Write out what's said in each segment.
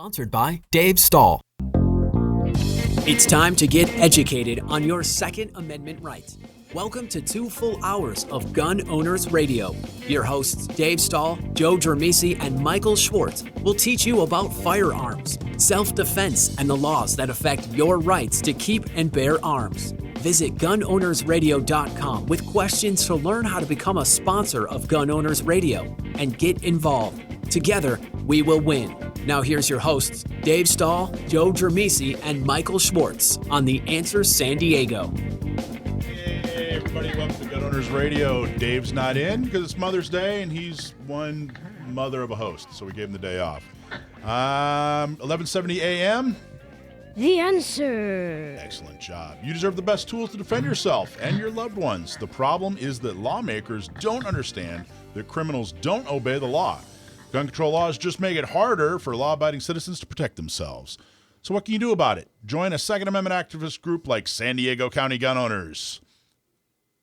Sponsored by Dave Stahl. It's time to get educated on your Second Amendment rights. Welcome to 2 full hours of Gun Owners Radio. Your hosts Dave Stahl, Joe Germisi, and Michael Schwartz will teach you about firearms, self-defense, and the laws that affect your rights to keep and bear arms. Visit gunownersradio.com with questions to learn how to become a sponsor of Gun Owners Radio and get involved. Together, we will win. Now here's your hosts, Dave Stahl, Joe Germisi, and Michael Schwartz on The Answer San Diego. Hey, everybody, welcome to Gun Owners Radio. Dave's not in because it's Mother's Day, and he's one mother of a host, so we gave him the day off. 11:70 a.m. The Answer. Excellent job. You deserve the best tools to defend yourself and your loved ones. The problem is that lawmakers don't understand that criminals don't obey the law. Gun control laws just make it harder for law-abiding citizens to protect themselves. So what can you do about it? Join a Second Amendment activist group like San Diego County Gun Owners.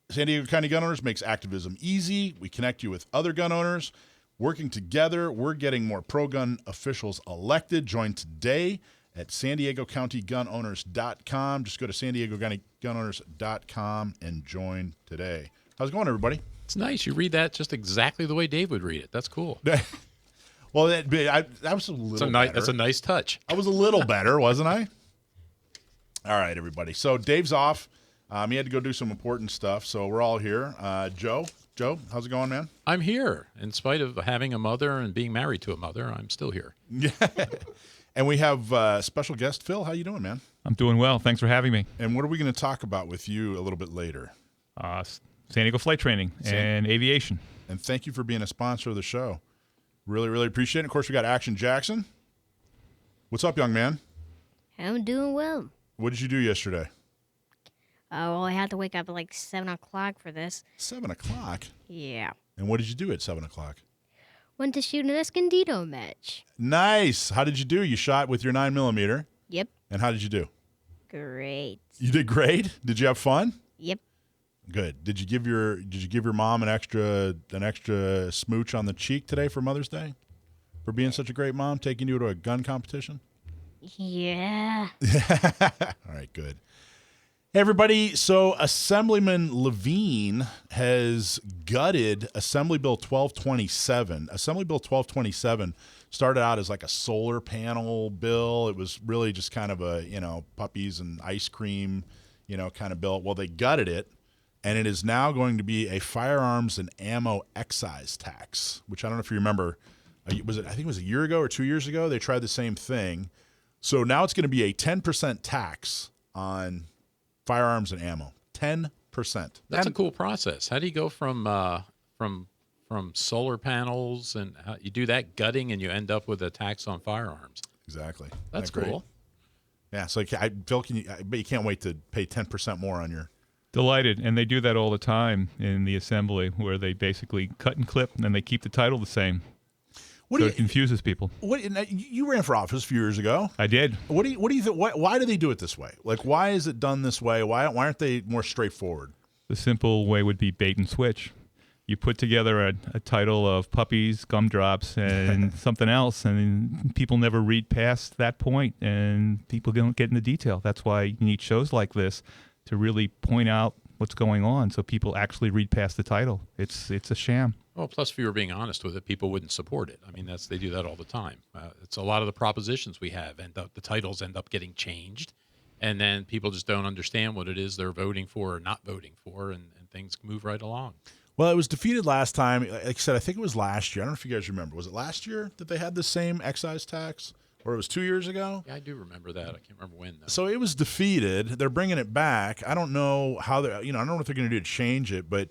San Diego County Gun Owners makes activism easy. We connect you with other gun owners. Working together, we're getting more pro-gun officials elected. Join today at SanDiegoCountyGunOwners.com. Just go to SanDiegoCountyGunOwners.com and join today. How's it going, everybody? It's nice. You read that just exactly the way Dave would read it. That's cool. Well, that was a little better. That's a nice touch. I was a little better, wasn't I? All right, everybody. So Dave's off. He had to go do some important stuff, so we're all here. Joe, how's it going, man? I'm here. In spite of having a mother and being married to a mother, I'm still here. Yeah. And we have special guest, Phil. How you doing, man? I'm doing well. Thanks for having me. And what are we going to talk about with you a little bit later? San Diego flight training and aviation. And thank you for being a sponsor of the show. Really, really appreciate it. Of course, we got Action Jackson. What's up, young man? I'm doing well. What did you do yesterday? Well, I had to wake up at like 7 o'clock for this. 7 o'clock? Yeah. And what did you do at 7 o'clock? Went to shoot an Escondido match. Nice. How did you do? You shot with your 9mm. Yep. And how did you do? Great. You did great? Did you have fun? Yep. Good. Did you give your mom an extra smooch on the cheek today for Mother's Day? For being such a great mom, taking you to a gun competition? Yeah. All right, good. Hey, everybody. So Assemblyman Levine has gutted Assembly Bill 1227. Assembly Bill 1227 started out as like a solar panel bill. It was really just kind of a, puppies and ice cream, kind of bill. Well, they gutted it, and it is now going to be a firearms and ammo excise tax, which I don't know if you remember. I think it was a year ago or 2 years ago, they tried the same thing. So now it's going to be a 10% tax on firearms and ammo. 10%. That's a cool process. How do you go from solar panels and how you do that gutting and you end up with a tax on firearms? Exactly. That's cool. Yeah. So Phil, I bet you can't wait to pay 10% more on your. Delighted. And they do that all the time in the assembly where they basically cut and clip and then they keep the title the same. It confuses people. You ran for office a few years ago. I did. What do you think? Why do they do it this way? Like, why is it done this way? Why aren't they more straightforward? The simple way would be bait and switch. You put together a title of puppies, gumdrops, and something else, and people never read past that point, and people don't get into detail. That's why you need shows like this to really point out what's going on so people actually read past the title. It's a sham. Well, plus, if you were being honest with it, people wouldn't support it. I mean, they do that all the time. It's a lot of the propositions we have, the titles end up getting changed, and then people just don't understand what it is they're voting for or not voting for, and things move right along. Well, it was defeated last time. Like I said, I think it was last year. I don't know if you guys remember. Was it last year that they had the same excise tax? Or it was 2 years ago? Yeah, I do remember that. I can't remember when, though. So it was defeated. They're bringing it back. I don't know how they're, I don't know what they're going to do to change it, but,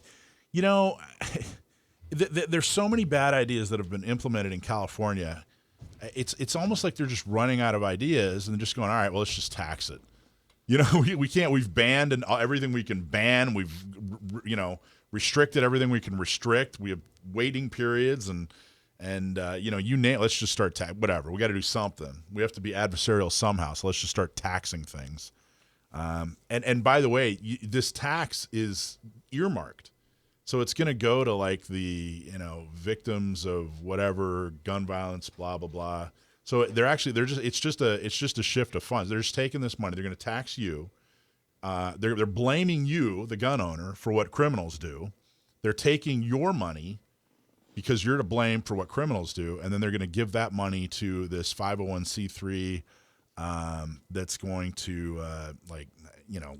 there's so many bad ideas that have been implemented in California. It's almost like they're just running out of ideas and just going, all right, well, let's just tax it. We can't. We've banned and everything we can ban. We've restricted everything we can restrict. We have waiting periods and you name. Let's just start whatever. We got to do something. We have to be adversarial somehow. So let's just start taxing things. And by the way, this tax is earmarked. So it's going to go to like the, victims of whatever gun violence, blah, blah, blah. So it's just a shift of funds. They're just taking this money. They're going to tax you. They're blaming you, the gun owner, for what criminals do. They're taking your money because you're to blame for what criminals do, and then they're going to give that money to this 501c3 that's going to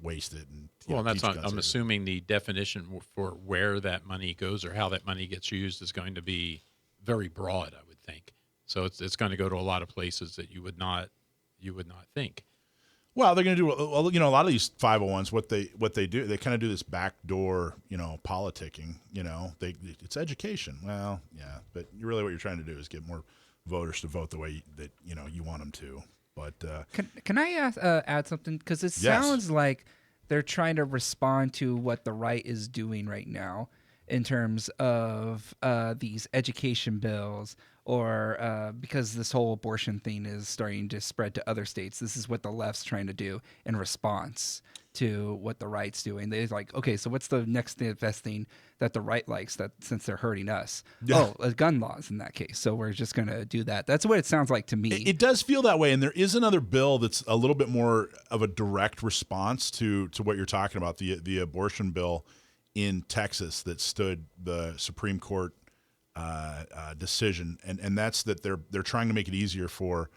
waste it. And, I'm assuming the definition for where that money goes or how that money gets used is going to be very broad, I would think. So it's going to go to a lot of places that you would not think. Well, they're going to do a lot of these 501s. What they do, they kind of do this backdoor, politicking. It's education. Well, yeah, but really what you're trying to do is get more voters to vote the way that you want them to. But can I add something? Because it sounds like they're trying to respond to what the right is doing right now in terms of these education bills, or because this whole abortion thing is starting to spread to other states. This is what the left's trying to do in response to what the right's doing. They're like, okay, so what's the next best thing that the right likes, that since they're hurting us? Yeah. Oh, gun laws in that case. So we're just going to do that. That's what it sounds like to me. It does feel that way. And there is another bill that's a little bit more of a direct response to what you're talking about, the abortion bill in Texas that stood the Supreme Court decision, and that's that they're trying to make it easier for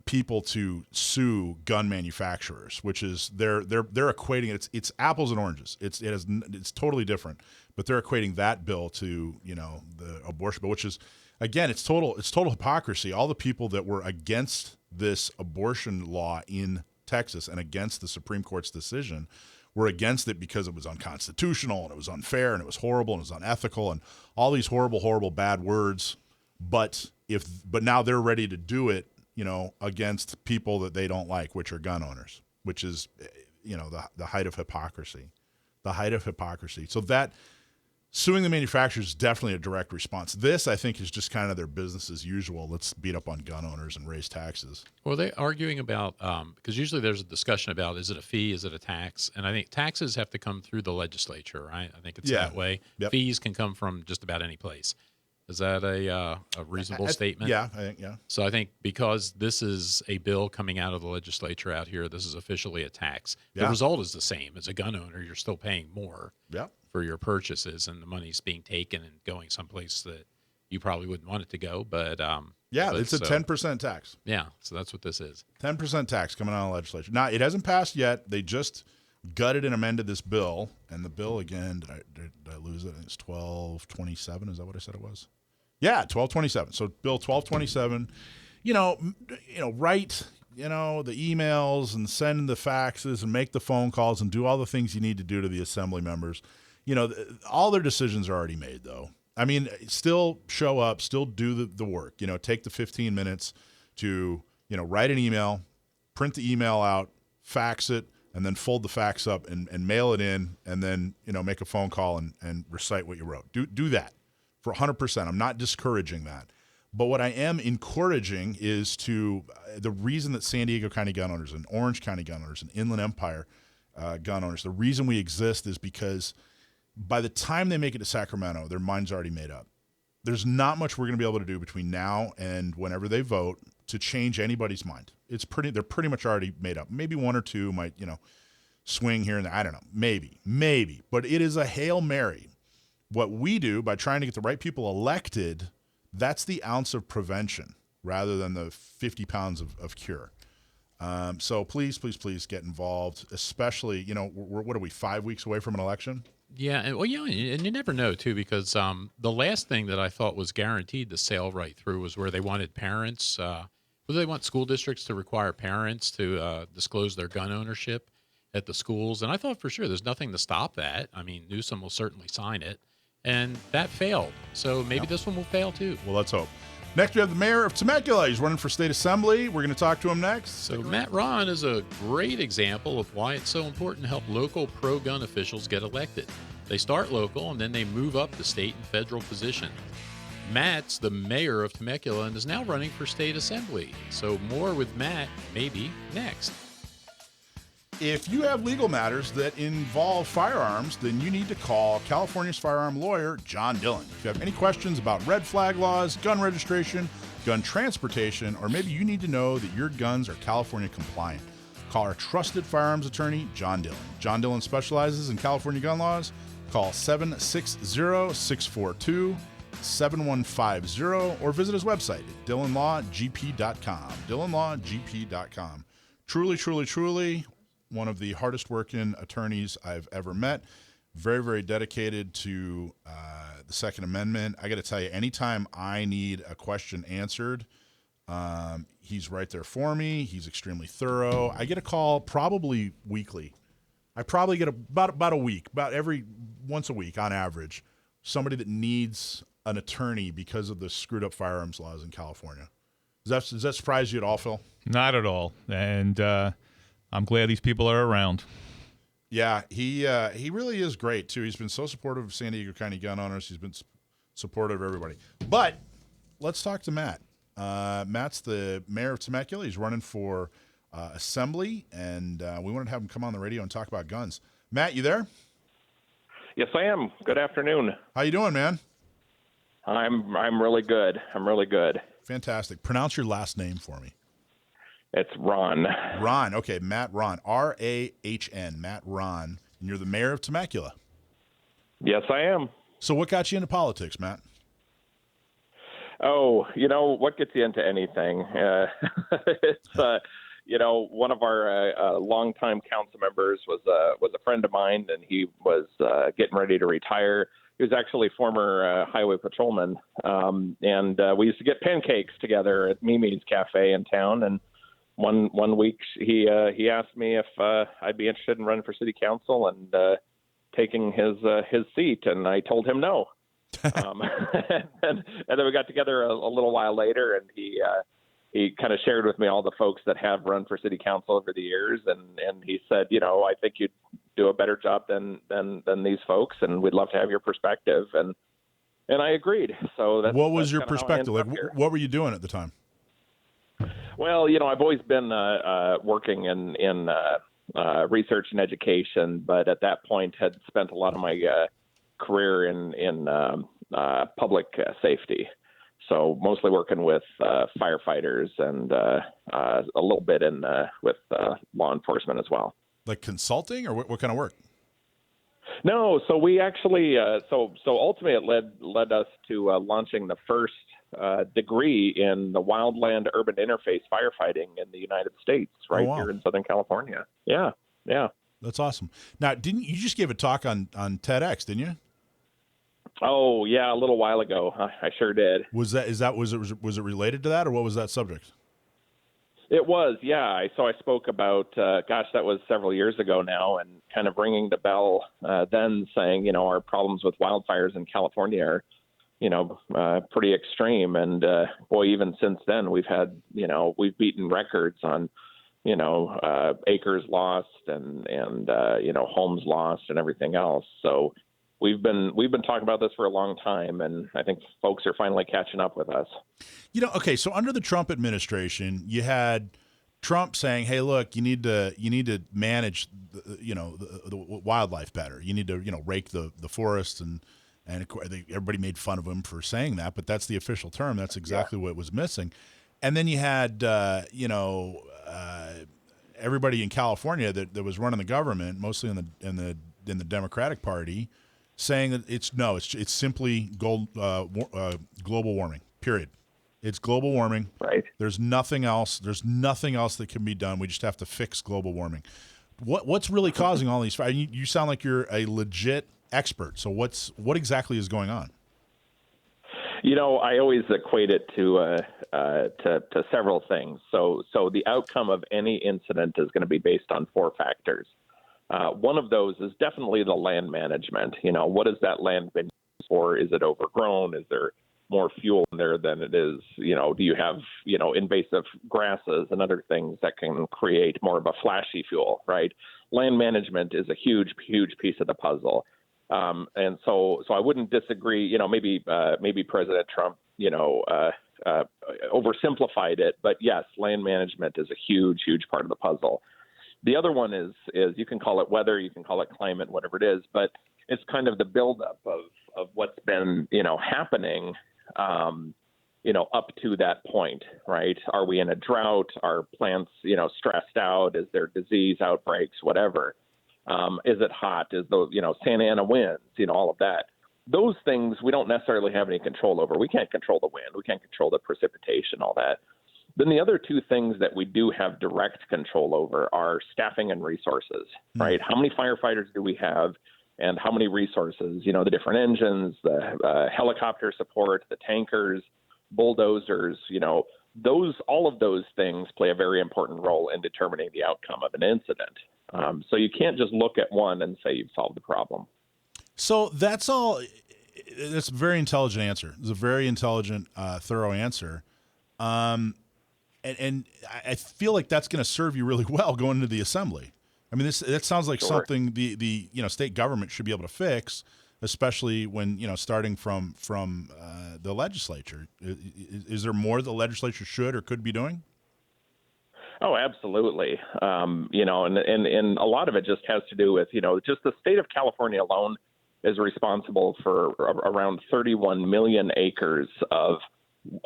people to sue gun manufacturers, which is they're equating it. It's apples and oranges. It's totally different, but they're equating that bill to the abortion bill, which is again it's total hypocrisy. All the people that were against this abortion law in Texas and against the Supreme Court's decision were against it because it was unconstitutional and it was unfair and it was horrible and it was unethical and all these horrible bad words. But now they're ready to do it, against people that they don't like, which are gun owners, which is, the height of hypocrisy. The height of hypocrisy. So that suing the manufacturers is definitely a direct response. This, I think, is just kind of their business as usual. Let's beat up on gun owners and raise taxes. Well, they're arguing about, because usually there's a discussion about, is it a fee, is it a tax? And I think taxes have to come through the legislature, right? I think it's that way. Yep. Fees can come from just about any place. Is that a reasonable statement? Yeah, I think, yeah. So I think because this is a bill coming out of the legislature out here, this is officially a tax. Yeah. The result is the same. As a gun owner, you're still paying more for your purchases, and the money's being taken and going someplace that you probably wouldn't want it to go. But it's a 10% tax. Yeah, so that's what this is. 10% tax coming out of the legislature. Now, it hasn't passed yet. They just gutted and amended this bill, and the bill, again, did I lose it? It's 1227. Is that what I said it was? Yeah, 1227. So Bill 1227, write, the emails and send the faxes and make the phone calls and do all the things you need to do to the assembly members. All their decisions are already made, though. I mean, still show up, still do the work. Take the 15 minutes to, write an email, print the email out, fax it, and then fold the fax up and mail it in, and then, make a phone call and recite what you wrote. Do that. For 100%. I'm not discouraging that. But what I am encouraging is the reason that San Diego County gun owners and Orange County gun owners and Inland Empire gun owners, the reason we exist is because by the time they make it to Sacramento, their mind's already made up. There's not much we're going to be able to do between now and whenever they vote to change anybody's mind. They're pretty much already made up. Maybe one or two might, swing here and there. I don't know. Maybe. But it is a Hail Mary. What we do by trying to get the right people elected, that's the ounce of prevention rather than the 50 pounds of cure. So please get involved, especially, what are we, 5 weeks away from an election? Yeah, and you never know, too, because the last thing that I thought was guaranteed to sail right through was where they wanted parents, they want school districts to require parents to disclose their gun ownership at the schools. And I thought for sure there's nothing to stop that. I mean, Newsom will certainly sign it. And that failed. So maybe this one will fail, too. Well, let's hope. Next, we have the mayor of Temecula. He's running for state assembly. We're going to talk to him next. So Matt Rahn is a great example of why it's so important to help local pro-gun officials get elected. They start local, and then they move up to state and federal position. Matt's the mayor of Temecula and is now running for state assembly. So more with Matt, maybe, next. If you have legal matters that involve firearms, then you need to call California's firearm lawyer, John Dillon. If you have any questions about red flag laws, gun registration, gun transportation, or maybe you need to know that your guns are California compliant. Call our trusted firearms attorney, John Dillon. John Dillon specializes in California gun laws. Call 760-642-7150 or visit his website at dillonlawgp.com. dillonlawgp.com. Truly, truly, truly one of the hardest working attorneys I've ever met. Very, very dedicated to the Second Amendment. I got to tell you, anytime I need a question answered, he's right there for me. He's extremely thorough. I get a call probably weekly. I probably get about a week, once a week on average, somebody that needs an attorney because of the screwed up firearms laws in California. Does that surprise you at all, Phil? Not at all. And I'm glad these people are around. Yeah, he really is great, too. He's been so supportive of San Diego County gun owners. He's been supportive of everybody. But let's talk to Matt. Matt's the mayor of Temecula. He's running for Assembly, and we wanted to have him come on the radio and talk about guns. Matt, you there? Yes, I am. Good afternoon. How you doing, man? I'm really good. I'm really good. Fantastic. Pronounce your last name for me. It's Rahn. Rahn. Okay, Matt Rahn. R-A-H-N. Matt Rahn. And you're the mayor of Temecula. Yes, I am. So what got you into politics, Matt? Oh, what gets you into anything? It's one of our longtime council members was a friend of mine, and he was getting ready to retire. He was actually a former highway patrolman, and we used to get pancakes together at Mimi's Cafe in town. And one week he asked me if I'd be interested in running for city council and taking his seat, and I told him no. And then we got together a little while later, and he kind of shared with me all the folks that have run for city council over the years, and he said, I think you'd do a better job than these folks, and we'd love to have your perspective, and I agreed. So that's what was your that's kinda perspective? Like, what were you doing at the time? Well, I've always been working in research and education, but at that point had spent a lot of my career in public safety. So mostly working with firefighters and a little bit with law enforcement as well. Like consulting, or what kind of work? No, so we actually so ultimately it led us to launching the first degree in the wildland urban interface firefighting in the United States, right here in Southern California. Yeah. That's awesome. Now, didn't you just give a talk on TEDx, didn't you? Oh yeah, a little while ago. I sure did. Was it related to that, or what was that subject? It was, yeah. So I spoke about, that was several years ago now, and kind of ringing the bell then saying, our problems with wildfires in California are, pretty extreme. And boy, even since then, we've beaten records on, acres lost and homes lost and everything else. So we've been talking about this for a long time, and I think folks are finally catching up with us. Okay, so under the Trump administration, you had Trump saying, "Hey, look, you need to manage the wildlife better. You need to rake the forests," and everybody made fun of him for saying that, but that's the official term. That's exactly what was missing. And then you had everybody in California that was running the government, mostly in the Democratic Party, saying that it's simply global warming. Period. It's global warming. Right. There's nothing else. There's nothing else that can be done. We just have to fix global warming. What's really causing all these fires? You sound like you're a legit expert. So what exactly is going on? I always equate it to several things. So the outcome of any incident is going to be based on four factors. One of those is definitely the land management. What has that land been used for? Is it overgrown? Is there more fuel in there than it is? Do you have, invasive grasses and other things that can create more of a flashy fuel, right? Land management is a huge, huge piece of the puzzle. And so I wouldn't disagree, maybe President Trump, oversimplified it, but yes, land management is a huge, huge part of the puzzle. The other one is you can call it weather, you can call it climate, whatever it is, but it's kind of the buildup of what's been, happening up to that point, right? Are we in a drought? Are plants, stressed out? Is there disease outbreaks, whatever? Is it hot? Is the, Santa Ana winds, all of that. Those things we don't necessarily have any control over. We can't control the wind. We can't control the precipitation, all that. Then the other two things that we do have direct control over are staffing and resources, right? How many firefighters do we have and how many resources, the different engines, the helicopter support, the tankers, bulldozers, all of those things play a very important role in determining the outcome of an incident. So you can't just look at one and say you've solved the problem. So that's all. That's a very intelligent answer. It's a very intelligent, thorough answer. And I feel like that's going to serve you really well going into the assembly. I mean, that sounds like something the state government should be able to fix, especially when starting from the legislature. Is there more the legislature should or could be doing? Oh, absolutely. And a lot of it just has to do with just the state of California alone is responsible for around 31 million acres of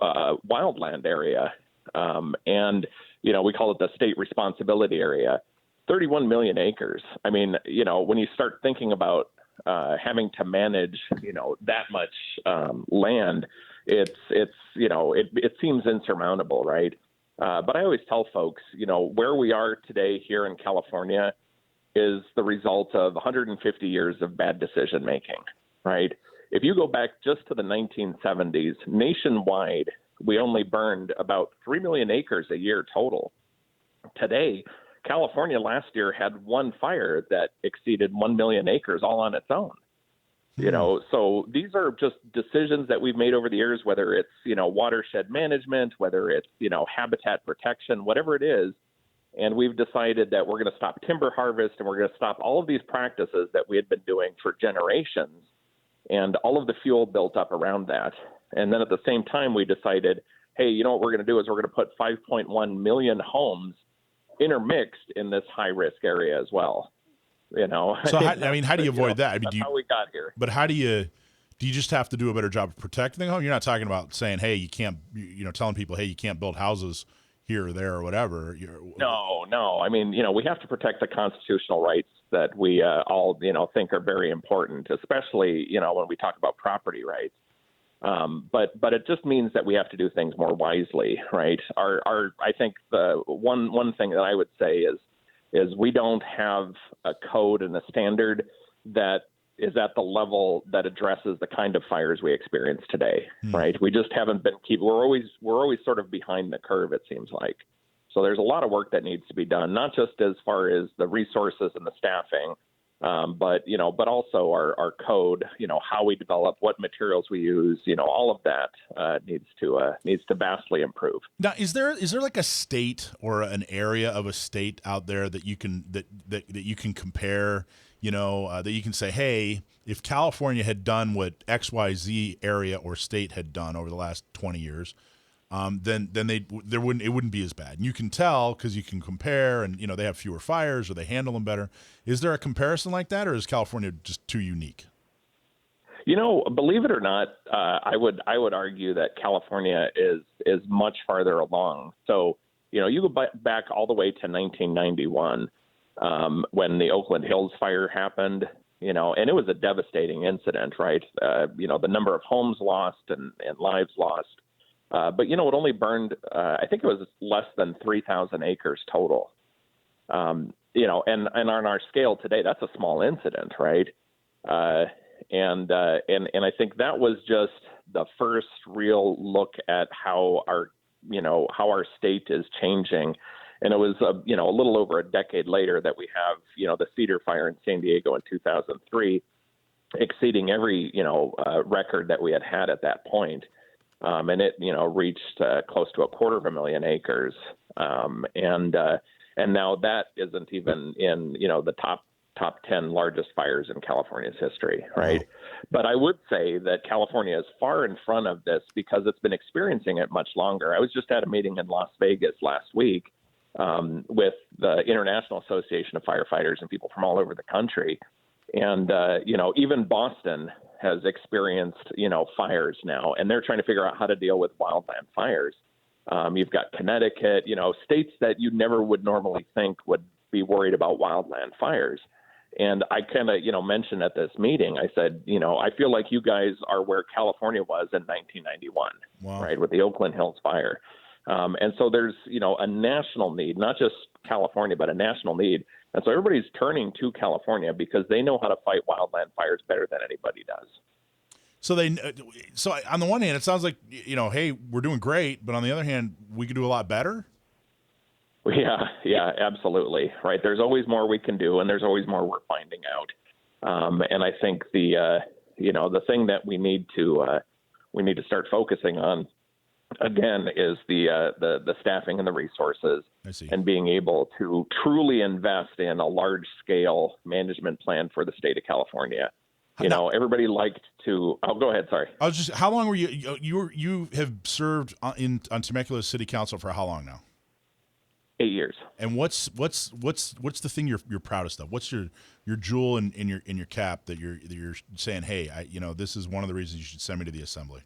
wildland area. And we call it the state responsibility area, 31 million acres. I mean, when you start thinking about having to manage, that much land, it seems insurmountable, right? But I always tell folks, where we are today here in California is the result of 150 years of bad decision making, right? If you go back just to the 1970s, nationwide, we only burned about 3 million acres a year total. Today, California last year had one fire that exceeded 1 million acres all on its own. So these are just decisions that we've made over the years, whether it's, watershed management, whether it's, habitat protection, whatever it is. And we've decided that we're going to stop timber harvest and we're going to stop all of these practices that we had been doing for generations and all of the fuel built up around that. And then at the same time, we decided, hey, what we're going to do is we're going to put 5.1 million homes intermixed in this high-risk area as well. So how do you avoid that? I mean, that's how we got here. But how do you just have to do a better job of protecting the home? You're not talking about saying, hey, you can't, telling people, hey, you can't build houses here or there or whatever. No. I mean, we have to protect the constitutional rights that we all, think are very important, especially, when we talk about property rights. But it just means that we have to do things more wisely, right? I think the one thing that I would say is we don't have a code and a standard that is at the level that addresses the kind of fires we experience today, right? We just haven't been we're always sort of behind the curve, it seems like. So there's a lot of work that needs to be done, not just as far as the resources and the staffing, but also our code, how we develop, what materials we use, all of that needs to vastly improve. Now, is there like a state or an area of a state out there that you can that you can compare, that you can say, hey, if California had done what XYZ area or state had done over the last 20 years, then it wouldn't be as bad. And you can tell because you can compare, and they have fewer fires or they handle them better. Is there a comparison like that, or is California just too unique? Believe it or not, I would argue that California is much farther along. So you go back all the way to 1991 when the Oakland Hills fire happened. And it was a devastating incident, right? The number of homes lost and lives lost. But it only burned, I think it was less than 3,000 acres total. And on our scale today, that's a small incident, right? And I think that was just the first real look at how our state is changing. And it was, a little over a decade later that we have, the Cedar Fire in San Diego in 2003, exceeding every, record that we had at that point. And it, reached close to 250,000 acres. And now that isn't even in, the top 10 largest fires in California's history, right? Wow. But I would say that California is far in front of this because it's been experiencing it much longer. I was just at a meeting in Las Vegas last week with the International Association of Firefighters and people from all over the country. And, even Boston has experienced, fires now, and they're trying to figure out how to deal with wildland fires. You've got Connecticut, states that you never would normally think would be worried about wildland fires. And I kind of, mentioned at this meeting, I said, I feel like you guys are where California was in 1991, wow. right, with the Oakland Hills fire. And so there's, a national need, not just California, but a national need. And so everybody's turning to California because they know how to fight wildland fires better than anybody does. So on the one hand, it sounds like, hey, we're doing great. But on the other hand, we could do a lot better. Yeah, absolutely. Right. There's always more we can do, and there's always more we're finding out. And I think the thing that we need to start focusing on, again, is the staffing and the resources, and being able to truly invest in a large scale management plan for the state of California. Everybody liked to. Oh, go ahead. Sorry. I was just. How long were you? You have served on Temecula City Council for how long now? 8 years. And what's the thing you're proudest of? What's your jewel in your cap that you're saying, hey, this is one of the reasons you should send me to the assembly?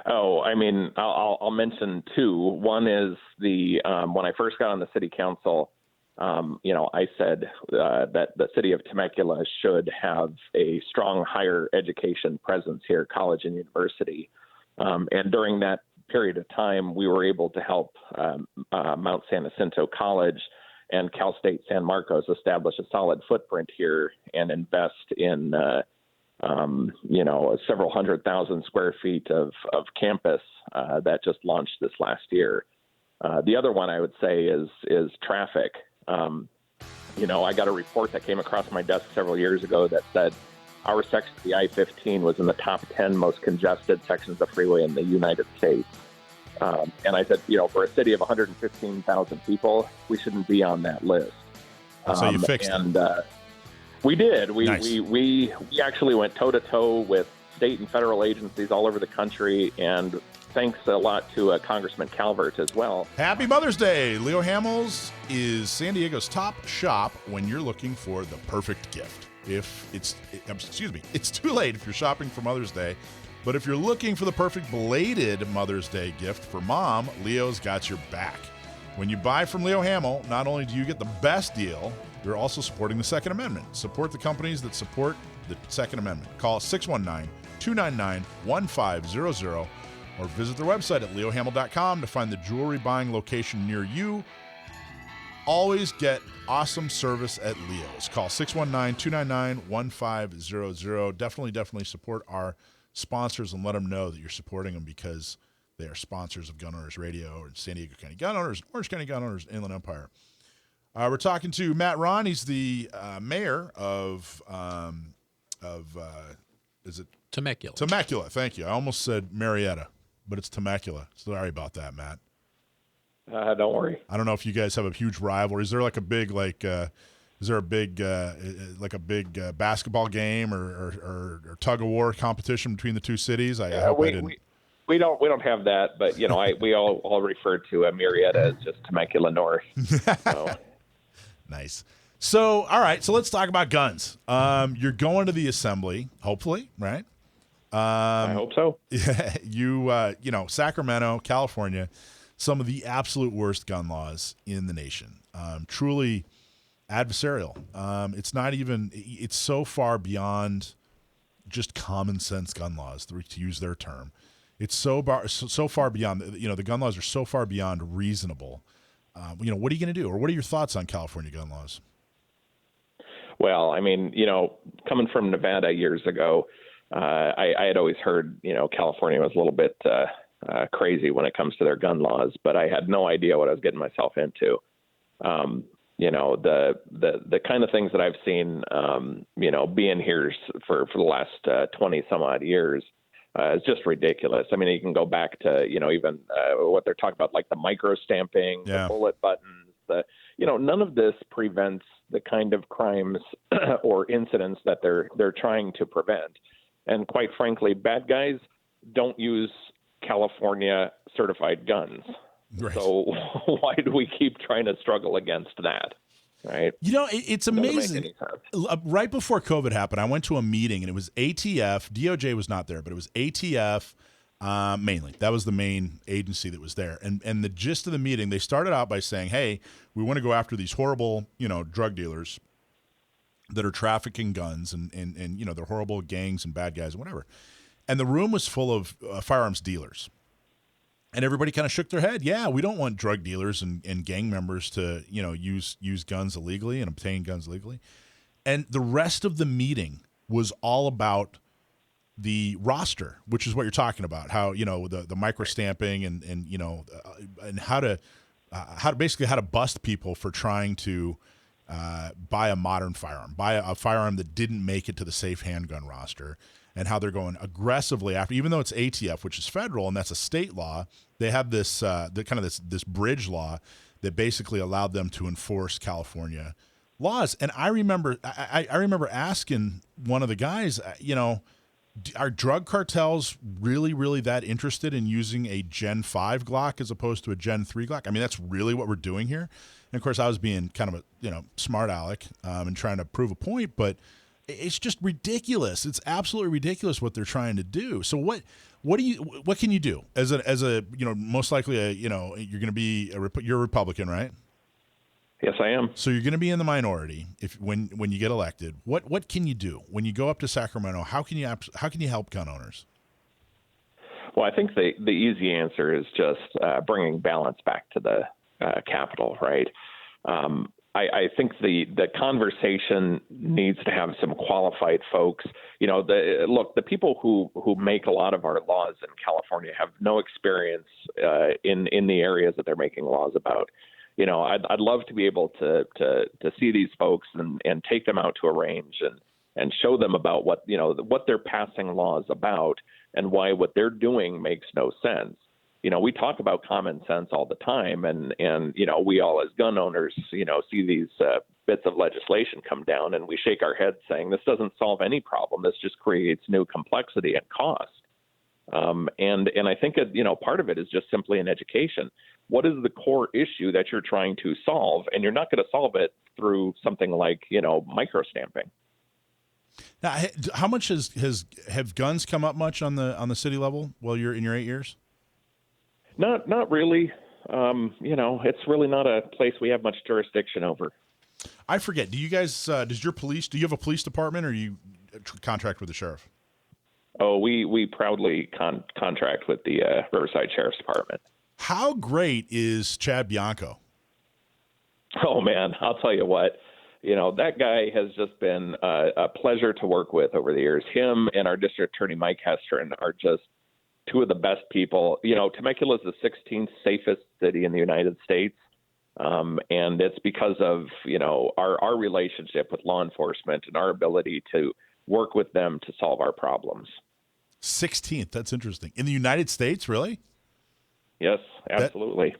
Oh, I mean, I'll mention two. One is when I first got on the city council, I said that the city of Temecula should have a strong higher education presence here, college and university. And during that period of time, we were able to help Mount San Jacinto College and Cal State San Marcos establish a solid footprint here and invest in, several 100,000 square feet of campus that just launched this last year. The other one I would say is traffic. I got a report that came across my desk several years ago that said our section of the I-15 was in the top 10 most congested sections of freeway in the United States. And I said, for a city of 115,000 people, we shouldn't be on that list. So you fixed it. We did. Nice. We actually went toe-to-toe with state and federal agencies all over the country, and thanks a lot to Congressman Calvert as well. Happy Mother's Day. Leo Hamels is San Diego's top shop when you're looking for the perfect gift. It's too late if you're shopping for Mother's Day, but if you're looking for the perfect belated Mother's Day gift for mom, Leo's got your back. When you buy from Leo Hamel, not only do you get the best deal, you're also supporting the Second Amendment. Support the companies that support the Second Amendment. Call 619-299-1500 or visit their website at leohamel.com to find the jewelry buying location near you. Always get awesome service at Leo's. Call 619-299-1500. Definitely support our sponsors and let them know that you're supporting them because they are sponsors of Gun Owners Radio and San Diego County Gun Owners, Orange County Gun Owners, Inland Empire. We're talking to Matt Rahn. He's the mayor of is it Temecula? Temecula. Thank you. I almost said Marietta, but it's Temecula. Sorry about that, Matt. Don't worry. I don't know if you guys have a huge rivalry. Is there like a big basketball game or tug of war competition between the two cities? I hope I didn't. We don't have that, but we all refer to Marietta as just Temecula North. So. Nice. So, all right. So let's talk about guns. You're going to the assembly, hopefully, right? I hope so. Yeah. Sacramento, California, some of the absolute worst gun laws in the nation. Truly adversarial. It's so far beyond just common sense gun laws, to use their term. It's so far beyond, the gun laws are so far beyond reasonable. What are you going to do? Or what are your thoughts on California gun laws? Well, I mean, coming from Nevada years ago, I had always heard, California was a little bit crazy when it comes to their gun laws, but I had no idea what I was getting myself into. The kind of things that I've seen, being here for the last 20 some odd years, it's just ridiculous. I mean, you can go back to, even what they're talking about, like the micro stamping, the bullet buttons, none of this prevents the kind of crimes or incidents that they're trying to prevent. And quite frankly, bad guys don't use California certified guns. Right. So why do we keep trying to struggle against that? right? It's amazing. Right before COVID happened, I went to a meeting, and it was ATF. DOJ was not there, but it was ATF mainly. That was the main agency that was there. And the gist of the meeting, they started out by saying, hey, we want to go after these horrible, drug dealers that are trafficking guns, and they're horrible gangs and bad guys and whatever. And the room was full of firearms dealers. And everybody kind of shook their head. Yeah, we don't want drug dealers and gang members to, use guns illegally and obtain guns legally. And the rest of the meeting was all about the roster, which is what you're talking about. How the micro stamping and how to bust people for trying to buy a modern firearm, buy a firearm that didn't make it to the safe handgun roster. And how they're going aggressively after, even though it's ATF, which is federal, and that's a state law, they have this this bridge law that basically allowed them to enforce California laws. And I remember asking one of the guys, are drug cartels really, really that interested in using a Gen 5 Glock as opposed to a Gen 3 Glock? I mean, that's really what we're doing here. And of course, I was being kind of a smart aleck and trying to prove a point, but it's just ridiculous. It's absolutely ridiculous what they're trying to do. So what can you do as a most likely you're going to be you're a Republican, right? Yes, I am. So you're going to be in the minority when you get elected. What can you do when you go up to Sacramento? How can you help gun owners? Well, I think the easy answer is just bringing balance back to the Capitol, right? I think the conversation needs to have some qualified folks. The people who make a lot of our laws in California have no experience in the areas that they're making laws about. I'd love to be able to see these folks and take them out to a range and show them about what they're passing laws about and why what they're doing makes no sense. We talk about common sense all the time, and we all as gun owners, see these bits of legislation come down, and we shake our heads saying this doesn't solve any problem. This just creates new complexity and cost. And I think part of it is just simply an education. What is the core issue that you're trying to solve? And you're not going to solve it through something like micro stamping. Now, how much have guns come up much on the city level while you're in your 8 years? Not really. It's really not a place we have much jurisdiction over. I forget. Do you guys? Do you have a police department, or you contract with the sheriff? Oh, we proudly contract with the Riverside Sheriff's Department. How great is Chad Bianco? Oh man, I'll tell you what. That guy has just been a pleasure to work with over the years. Him and our district attorney Mike Hestron are just two of the best people. Temecula is the 16th safest city in the United States. And it's because of, our relationship with law enforcement and our ability to work with them to solve our problems. 16th. That's interesting. In the United States, really? Yes, absolutely.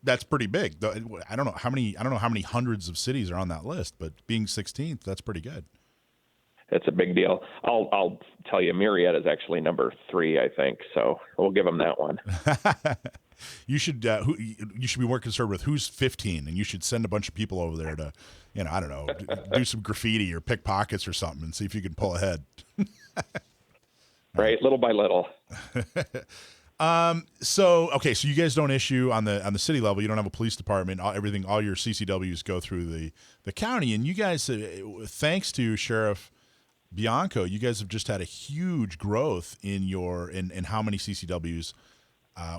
That's pretty big. I don't know how many hundreds of cities are on that list, but being 16th, that's pretty good. It's a big deal. I'll tell you, Myriad is actually number 3, I think. So we'll give them that one. You should be more concerned with who's 15, and you should send a bunch of people over there to, I don't know, do some graffiti or pick pockets or something, and see if you can pull ahead. Right, little by little. So you guys don't issue on the city level. You don't have a police department. All your CCWs go through the county, and you guys, thanks to Sheriff Bianco, you guys have just had a huge growth in how many CCWs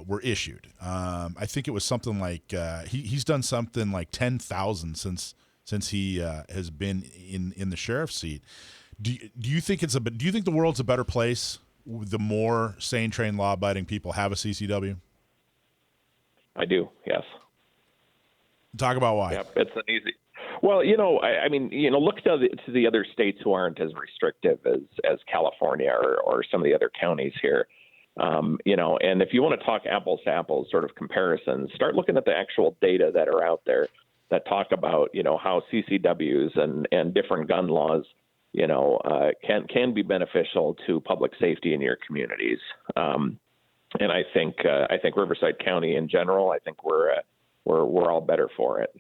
were issued. I think it was something like he's done something like 10,000 since he has been in the sheriff's seat. Do you think the world's a better place the more sane, trained, law-abiding people have a CCW? I do. Yes. Talk about why. Yep, it's an easy. Well, look to the other states who aren't as restrictive as California or some of the other counties here. And if you want to talk apples to apples sort of comparisons, start looking at the actual data that are out there that talk about, how CCWs and different gun laws, can be beneficial to public safety in your communities. And I think Riverside County in general, I think we're all better for it.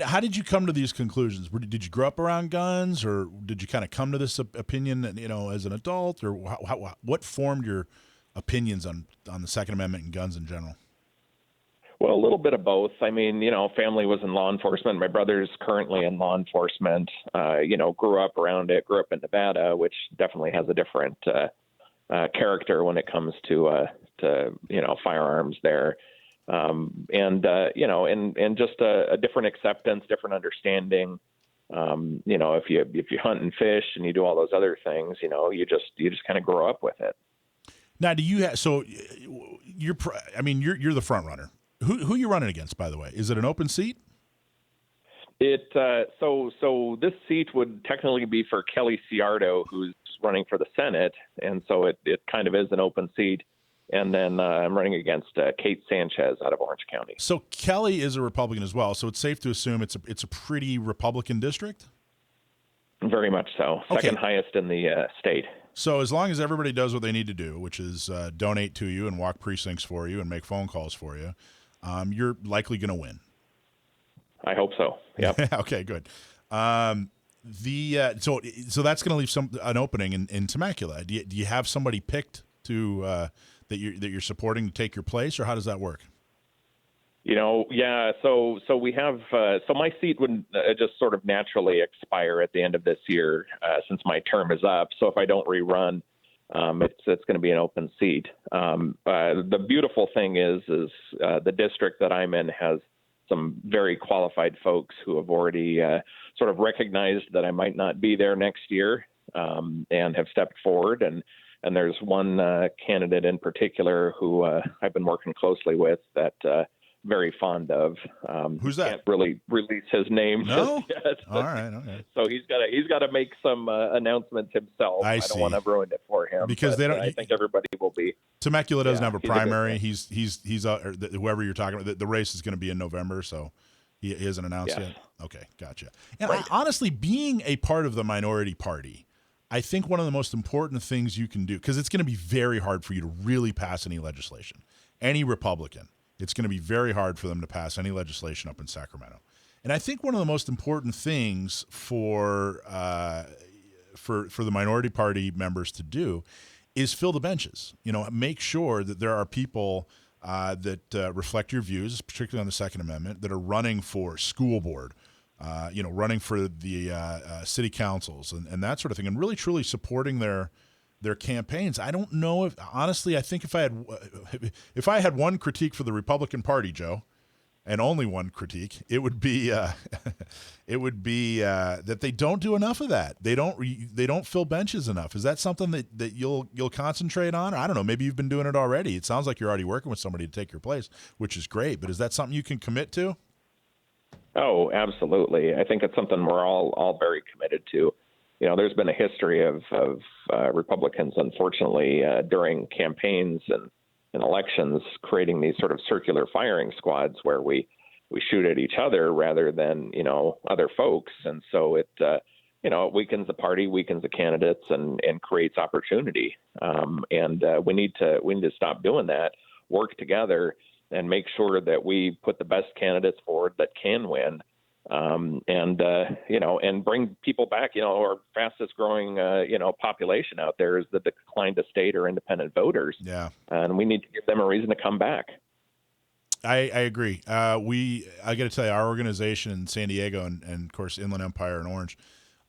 How did you come to these conclusions? Did you grow up around guns, or did you kind of come to this opinion, as an adult, or what formed your opinions on the Second Amendment and guns in general? Well, a little bit of both. I mean, family was in law enforcement. My brother's currently in law enforcement. Grew up around it. Grew up in Nevada, which definitely has a different character when it comes to firearms there. And just a different acceptance, different understanding. If you hunt and fish and you do all those other things, you just kind of grow up with it. Now, do you have, so you're the front runner. Who are you running against, by the way? Is it an open seat? So this seat would technically be for Kelly Ciardo, who's running for the Senate. And so it kind of is an open seat. And then I'm running against Kate Sanchez out of Orange County. So Kelly is a Republican as well. So it's safe to assume it's a pretty Republican district? Very much so. Okay. Second highest in the state. So as long as everybody does what they need to do, which is donate to you and walk precincts for you and make phone calls for you, you're likely going to win. I hope so. Yep. Okay, good. So that's going to leave an opening in Temecula. Do you have somebody picked to that you're supporting to take your place, or how does that work? Yeah. So we have. So my seat would just sort of naturally expire at the end of this year, since my term is up. So if I don't rerun, it's going to be an open seat. The beautiful thing is the district that I'm in has some very qualified folks who have already sort of recognized that I might not be there next year, and have stepped forward. And there's one candidate in particular who I've been working closely with that very fond of. Who's that? Can't really release his name No? just yet. All right. Okay. So he's got to make some announcements himself. I don't want to ruin it for him because they don't. I think everybody will be. Temecula doesn't have a primary. He's Whoever you're talking about. The race is going to be in November, so he hasn't announced yet. Okay, gotcha. And Right. honestly, being a part of the minority party, I think one of the most important things you can do, because it's going to be very hard for you to really pass any legislation. Any Republican, it's going to be very hard for them to pass any legislation up in Sacramento. And I think one of the most important things for the minority party members to do is fill the benches. Make sure that there are people that reflect your views, particularly on the Second Amendment, that are running for school board, running for the city councils and that sort of thing, and really truly supporting their campaigns. I don't know if, honestly, I think if I had one critique for the Republican Party, Joe, and only one critique, it would be that they don't do enough of that. They don't fill benches enough. Is that something that you'll concentrate on? I don't know. Maybe you've been doing it already. It sounds like you're already working with somebody to take your place, which is great. But is that something you can commit to? Oh, absolutely. I think it's something we're all very committed to. There's been a history of Republicans, unfortunately, during campaigns and elections, creating these sort of circular firing squads where we shoot at each other rather than, other folks. And so it weakens the party, weakens the candidates, and creates opportunity. We need to stop doing that, work together, and make sure that we put the best candidates forward that can win, and bring people back. Our fastest growing, population out there is the decline to state or independent voters. Yeah. And we need to give them a reason to come back. I agree. I got to tell you, our organization in San Diego and of course, Inland Empire and Orange,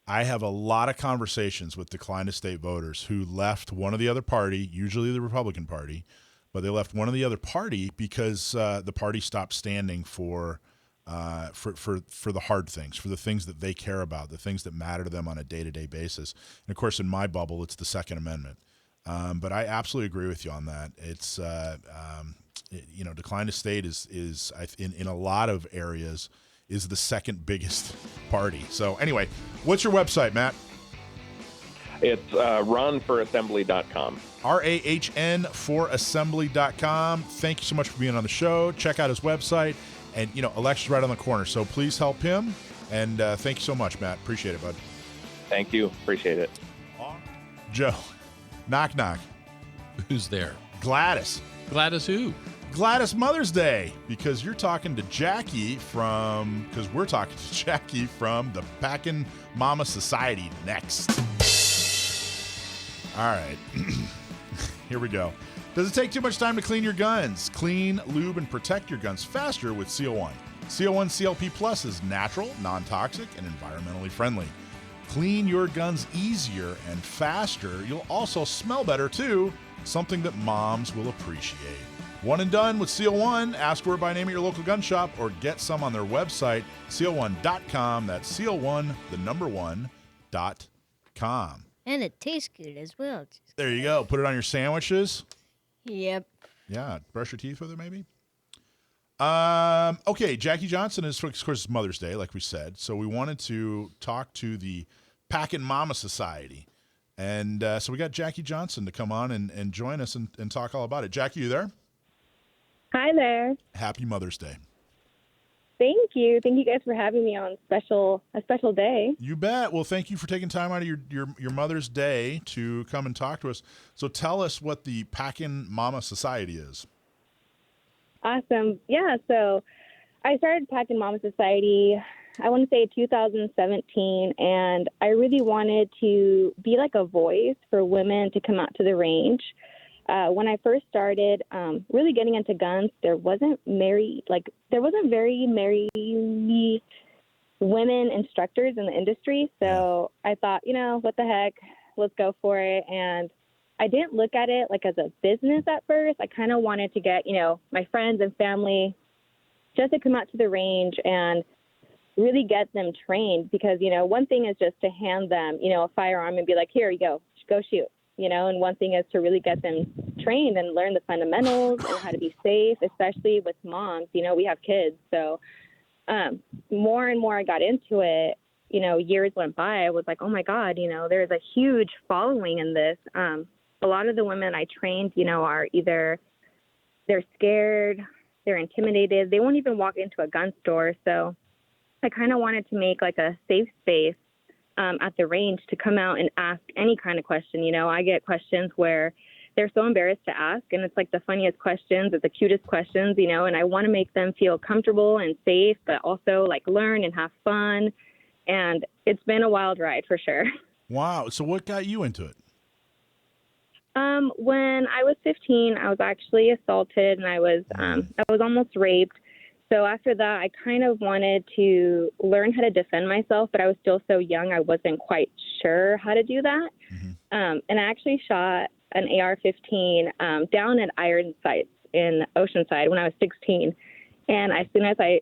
I have a lot of conversations with decline to state voters who left one or the other party, usually the Republican Party, but they left one or the other party because the party stopped standing for the hard things, for the things that they care about, the things that matter to them on a day-to-day basis. And of course, in my bubble, it's the Second Amendment. But I absolutely agree with you on that. It's decline to state is in a lot of areas is the second biggest party. So anyway, what's your website, Matt? It's runforassembly.com. RAHN for assembly.com. Thank you so much for being on the show. Check out his website. And, election's right on the corner, so please help him. And thank you so much, Matt. Appreciate it, bud. Thank you. Appreciate it. Joe, knock, knock. Who's there? Gladys. Gladys who? Gladys Mother's Day, because you're talking to Jackie we're talking to Jackie from the Packin Momma Society next. All right. Here we go. Does it take too much time to clean your guns? Clean, lube, and protect your guns faster with CO1. CO1 CLP Plus is natural, non-toxic, and environmentally friendly. Clean your guns easier and faster. You'll also smell better, too, something that moms will appreciate. One and done with CO1. Ask for it by name at your local gun shop or get some on their website, CO1.com. That's CO1, the number 1.com. And it tastes good as well. There you go. Put it on your sandwiches. Yep. Yeah, brush your teeth with it, maybe. Okay, Jackie Johnson is, of course, it's Mother's Day, like we said. So we wanted to talk to the Packin Momma Society. And so we got Jackie Johnson to come on and join us and talk all about it. Jackie, you there? Hi there. Happy Mother's Day. Thank you. Thank you guys for having me on a special day. You bet. Well, thank you for taking time out of your Mother's Day to come and talk to us. So tell us what the Packin Momma Society is. Awesome. Yeah, so I started Packin Momma Society, I want to say 2017, and I really wanted to be like a voice for women to come out to the range. When I first started really getting into guns, there wasn't very many women instructors in the industry. So I thought, what the heck, let's go for it. And I didn't look at it like as a business at first. I kind of wanted to get, my friends and family just to come out to the range and really get them trained because, one thing is just to hand them, a firearm and be like, here you go shoot. And one thing is to really get them trained and learn the fundamentals and how to be safe, especially with moms. We have kids. So more and more I got into it, years went by. I was like, oh, my God, there's a huge following in this. A lot of the women I trained, are either they're scared, they're intimidated. They won't even walk into a gun store. So I kind of wanted to make like a safe space at the range to come out and ask any kind of question. I get questions where they're so embarrassed to ask, and it's like the funniest questions, it's the cutest questions, and I want to make them feel comfortable and safe, but also like learn and have fun. And it's been a wild ride for sure. Wow. So what got you into it? When I was 15, I was actually assaulted and I was almost raped. So after that, I kind of wanted to learn how to defend myself, but I was still so young, I wasn't quite sure how to do that. And I actually shot an AR-15 down at Iron Sights in Oceanside when I was 16. And as soon as I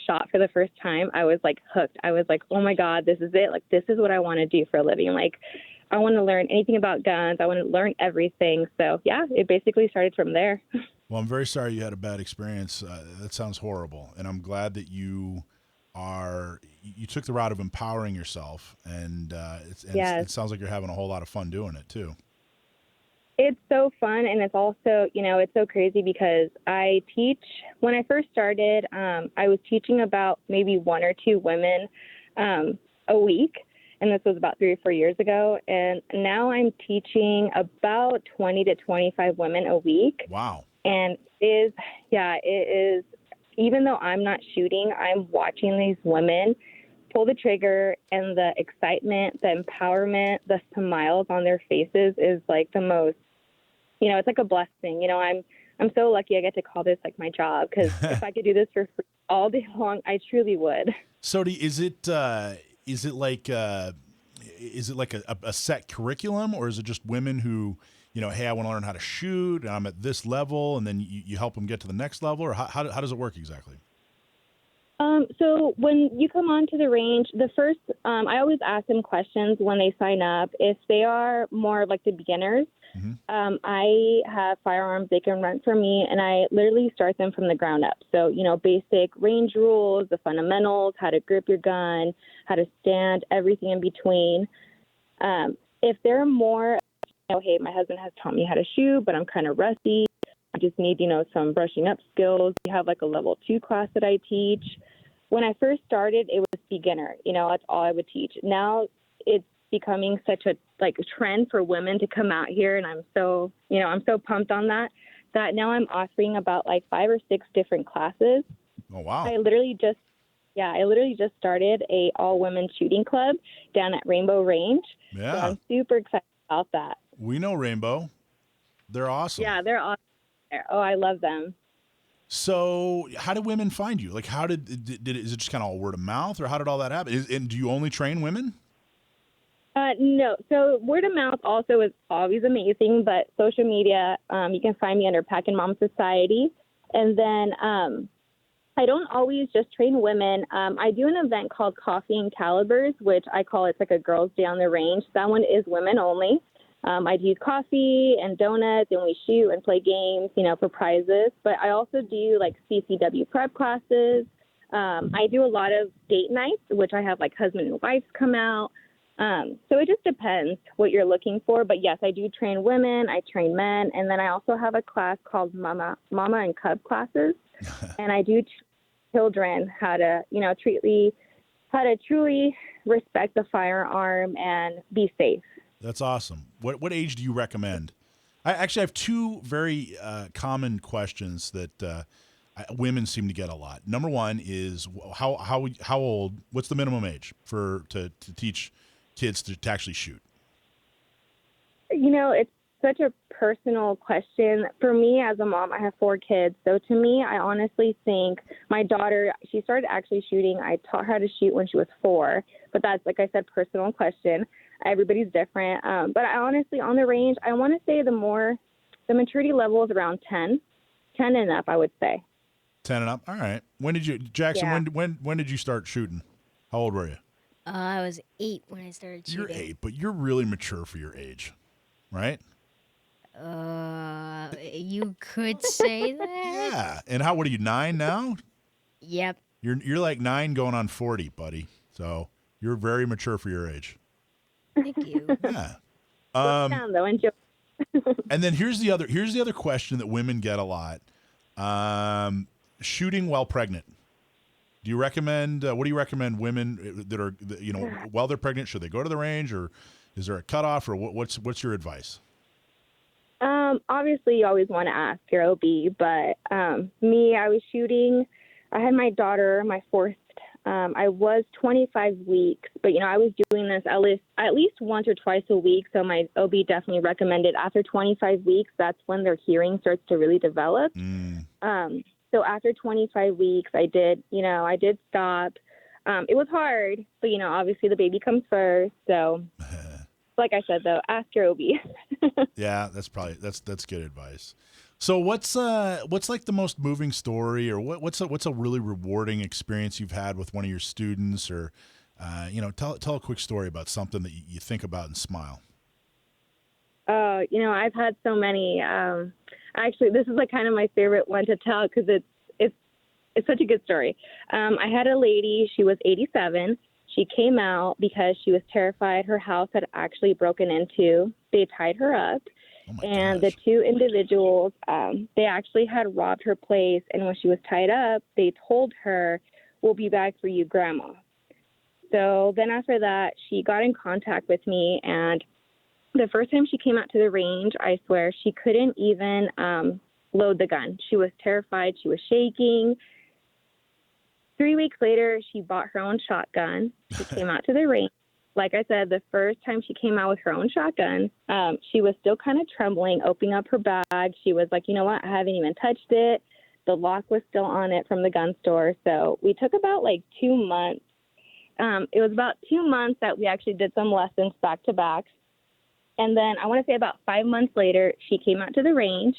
shot for the first time, I was like hooked. I was like, oh my God, this is it. Like, this is what I want to do for a living. Like, I want to learn anything about guns. I want to learn everything. So yeah, it basically started from there. Well, I'm very sorry you had a bad experience. That sounds horrible. And I'm glad that you took the route of empowering yourself. And it sounds like you're having a whole lot of fun doing it too. It's so fun. And it's also, it's so crazy because I teach, when I first started, I was teaching about maybe 1 or 2 women a week. And this was about 3 or 4 years ago. And now I'm teaching about 20 to 25 women a week. Wow. And it is, even though I'm not shooting, I'm watching these women pull the trigger, and the excitement, the empowerment, the smiles on their faces is like the most, it's like a blessing. I'm so lucky I get to call this like my job, because if I could do this for free all day long, I truly would. So is it like a set curriculum, or is it just women who, hey, I want to learn how to shoot, and I'm at this level, and then you help them get to the next level, or how does it work exactly? So when you come onto the range, the first, I always ask them questions when they sign up. If they are more like the beginners, I have firearms they can rent for me, and I literally start them from the ground up. So, basic range rules, the fundamentals, how to grip your gun, how to stand, everything in between. If they're more, hey, my husband has taught me how to shoot, but I'm kind of rusty, I just need, some brushing up skills. We have like a level 2 class that I teach. When I first started, it was beginner. That's all I would teach. Now it's becoming such a trend for women to come out here, and I'm so pumped on that that now I'm offering about like 5 or 6 different classes. Oh, wow. I literally just started a all-women shooting club down at Rainbow Range. Yeah. So I'm super excited about that. We know Rainbow. They're awesome. Yeah, they're awesome there. Oh, I love them. So how did women find you? Like, how did is it just kind of all word of mouth, or how did all that happen? And do you only train women? No. So word of mouth also is always amazing, but social media, you can find me under Packin Mom Society. And then I don't always just train women. I do an event called Coffee and Calibers, which I call it's like a girls' day on the range. That one is women only. I do coffee and donuts, and we shoot and play games, for prizes. But I also do like CCW prep classes. I do a lot of date nights, which I have like husband and wives come out. So it just depends what you're looking for. But yes, I do train women, I train men, and then I also have a class called Momma and Cub classes. And I do children how to truly respect the firearm and be safe. That's awesome. What age do you recommend? I actually have 2 very common questions that women seem to get a lot. Number one is how old? What's the minimum age to teach kids to actually shoot? It's such a personal question. For me as a mom, I have 4 kids. So to me, I honestly think my daughter, she started actually shooting. I taught her how to shoot when she was 4. But that's, like I said, personal question. Everybody's different. But I honestly, on the range, I want to say the maturity level is around 10 and up, I would say. 10 and up. All right. When did you, Jackson, Yeah. when did you start shooting? How old were you? I was 8 when I started shooting. You're 8, but you're really mature for your age, right? You could say that. Yeah. And what are you, 9 now? Yep. You're like 9 going on 40, buddy. So you're very mature for your age. Thank you. Yeah. Down, though, enjoy. And then here's the other question that women get a lot. Shooting while pregnant. Do you recommend, what do you recommend women that are, while they're pregnant, should they go to the range, or is there a cutoff, or what's your advice? Obviously you always want to ask your OB, but me, I was shooting. I had my daughter, my 4th. I was 25 weeks, but I was doing this at least once or twice a week. So my OB definitely recommended after 25 weeks, that's when their hearing starts to really develop. So after 25 weeks, I did stop. It was hard, but obviously the baby comes first. So like I said, though, ask your OB. Yeah, that's good advice. So what's like the most moving story, or what's a really rewarding experience you've had with one of your students, or tell a quick story about something that you think about and smile. I've had so many. Actually, this is like kind of my favorite one to tell because it's such a good story. I had a lady. She was 87. She came out because she was terrified her house had actually broken into. They tied her up. And the 2 individuals, they actually had robbed her place. And when she was tied up, they told her, "We'll be back for you, Grandma." So then after that, she got in contact with me. And the first time she came out to the range, I swear, she couldn't even load the gun. She was terrified. She was shaking. 3 weeks later, she bought her own shotgun. She came out to the range. Like I said, the first time she came out with her own shotgun, she was still kind of trembling, opening up her bag. She was like, "You know what? I haven't even touched it." The lock was still on it from the gun store. So we took about like 2 months. It was about 2 months that we actually did some lessons back to back. And then I want to say about 5 months later, she came out to the range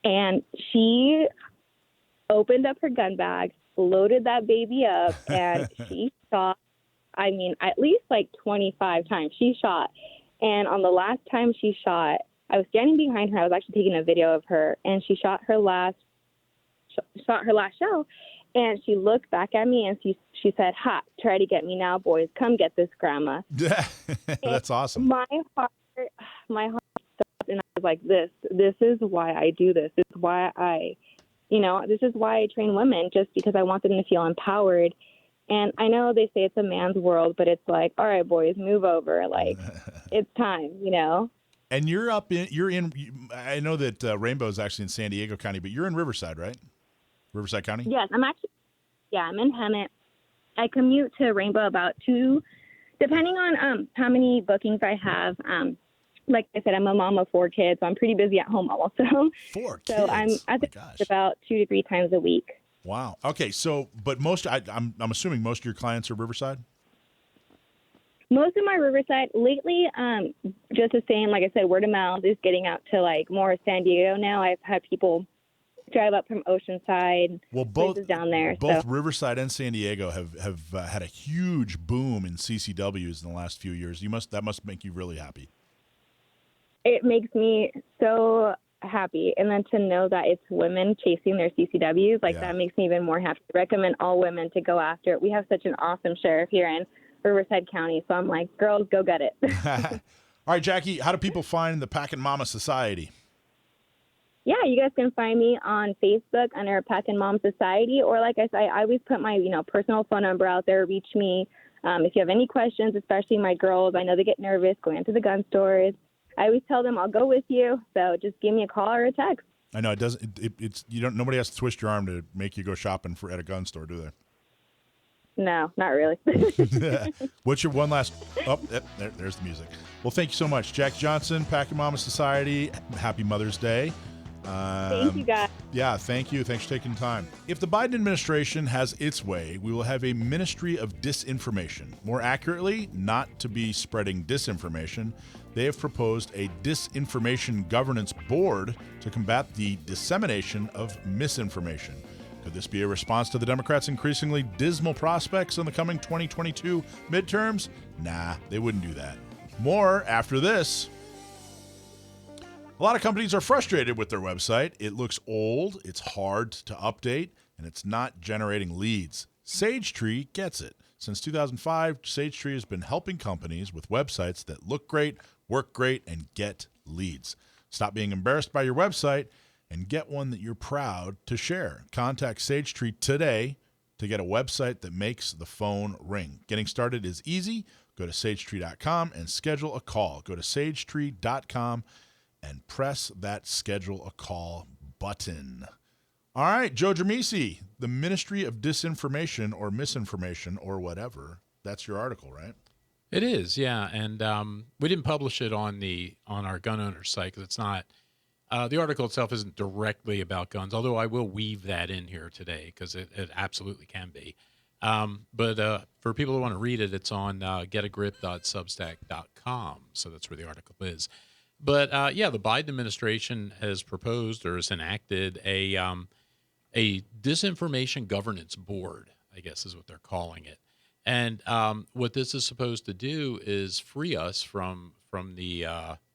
and she opened up her gun bag, loaded that baby up, and she shot. I mean, at least like 25 times she shot. And on the last time she shot, I was standing behind her. I was actually taking a video of her, and she shot her last shell. And she looked back at me and she said, "Ha, try to get me now, boys. Come get this, Grandma." That's awesome. My heart stopped, and I was like, this is why I do this. This is why this is why I train women, just because I want them to feel empowered. And I know they say it's a man's world, but it's like, all right, boys, move over. Like, it's time, And I know that Rainbow is actually in San Diego County, but you're in Riverside, right? Riverside County? Yes, I'm in Hemet. I commute to Rainbow about 2, depending on how many bookings I have. Like I said, I'm a mom of 4 kids, so I'm pretty busy at home also. 4 kids? So I'm at the about 2 to 3 times a week. Wow. Okay, so but I'm assuming most of your clients are Riverside? Most of my Riverside lately, just the same, like I said, word of mouth is getting out to like more San Diego now. I've had people drive up from Oceanside, places down there. Both Riverside and San Diego have had a huge boom in CCWs in the last few years. That must make you really happy. It makes me so happy, and then to know that it's women chasing their CCWs, that makes me even more happy. I recommend all women to go after it. We have such an awesome sheriff here in Riverside County, so I'm like, girls, go get it. All right, Jackie, how do people find the Packin Momma Society? Yeah, you guys can find me on Facebook under Packin Mom Society, or like I said, I always put my personal phone number out there. Reach me if you have any questions, especially my girls. I know they get nervous going to the gun stores. I always tell them I'll go with you, so just give me a call or a text. I know it doesn't. It's nobody has to twist your arm to make you go shopping at a gun store, do they? No, not really. What's your one last? Oh, there's the music. Well, thank you so much, Jackie Johnson, Packin Momma Society. Happy Mother's Day. Thank you, guys. Yeah, thank you. Thanks for taking time. If the Biden administration has its way, we will have a ministry of disinformation. More accurately, not to be spreading disinformation, they have proposed a disinformation governance board to combat the dissemination of misinformation. Could this be a response to the Democrats' increasingly dismal prospects in the coming 2022 midterms? Nah, they wouldn't do that. More after this. A lot of companies are frustrated with their website. It looks old, it's hard to update, and it's not generating leads. SageTree gets it. Since 2005, SageTree has been helping companies with websites that look great, work great, and get leads. Stop being embarrassed by your website and get one that you're proud to share. Contact SageTree today to get a website that makes the phone ring. Getting started is easy. Go to sagetree.com and schedule a call. Go to sagetree.com and press that schedule a call button. All right, Joe Dramisi, the Ministry of Disinformation or Misinformation or whatever. That's your article, right? It is, yeah. And we didn't publish it on our gun owner's site because it's not. The article itself isn't directly about guns, although I will weave that in here today because it absolutely can be. But for people who want to read it, it's on getagrip.substack.com. So that's where the article is. But the Biden administration has proposed or has enacted a disinformation governance board, I guess is what they're calling it. And what this is supposed to do is free us from the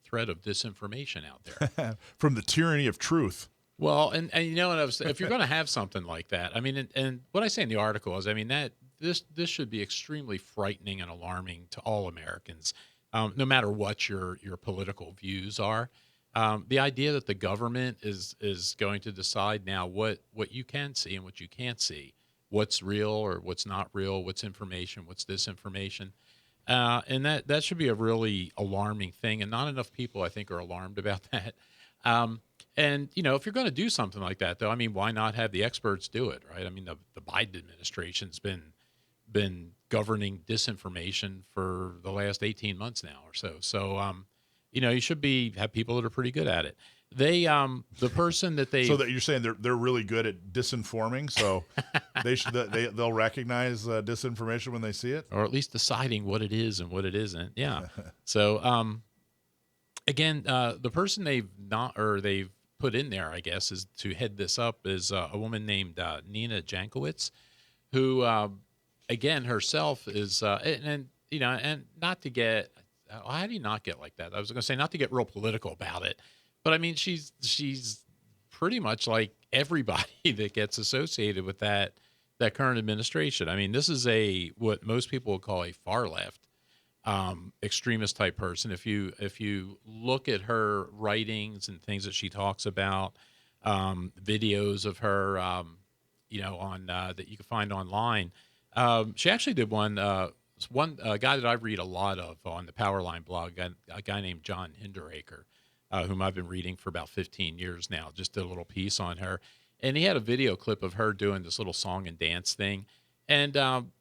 threat of disinformation out there, from the tyranny of truth. Well, and if you're going to have something like that, I mean, and what I say in the article is, I mean, that this should be extremely frightening and alarming to all Americans. No matter what your political views are, the idea that the government is going to decide now what you can see and what you can't see, what's real or what's not real, what's information, what's disinformation, and that should be a really alarming thing. And not enough people, I think, are alarmed about that. And if you're going to do something like that, though, I mean, why not have the experts do it, right? I mean, the Biden administration's been governing disinformation for the last 18 months now or so. So, you should have people that are pretty good at it. The person that they... So that you're saying they're really good at disinforming, so they'll recognize disinformation when they see it? Or at least deciding what it is and what it isn't. Yeah. So, again, the person they've put in there, I guess, is to head this up is a woman named Nina Jankowicz, who... again, herself is, and not to get, how do you not get like that? I was going to say not to get real political about it, but I mean, she's pretty much like everybody that gets associated with that current administration. I mean, this is what most people would call a far left extremist type person. If you look at her writings and things that she talks about, videos of her, on that you can find online. She actually did one one guy that I read a lot of on the Powerline blog, a guy named John Hinderaker, whom I've been reading for about 15 years now, just did a little piece on her. And he had a video clip of her doing this little song and dance thing. And,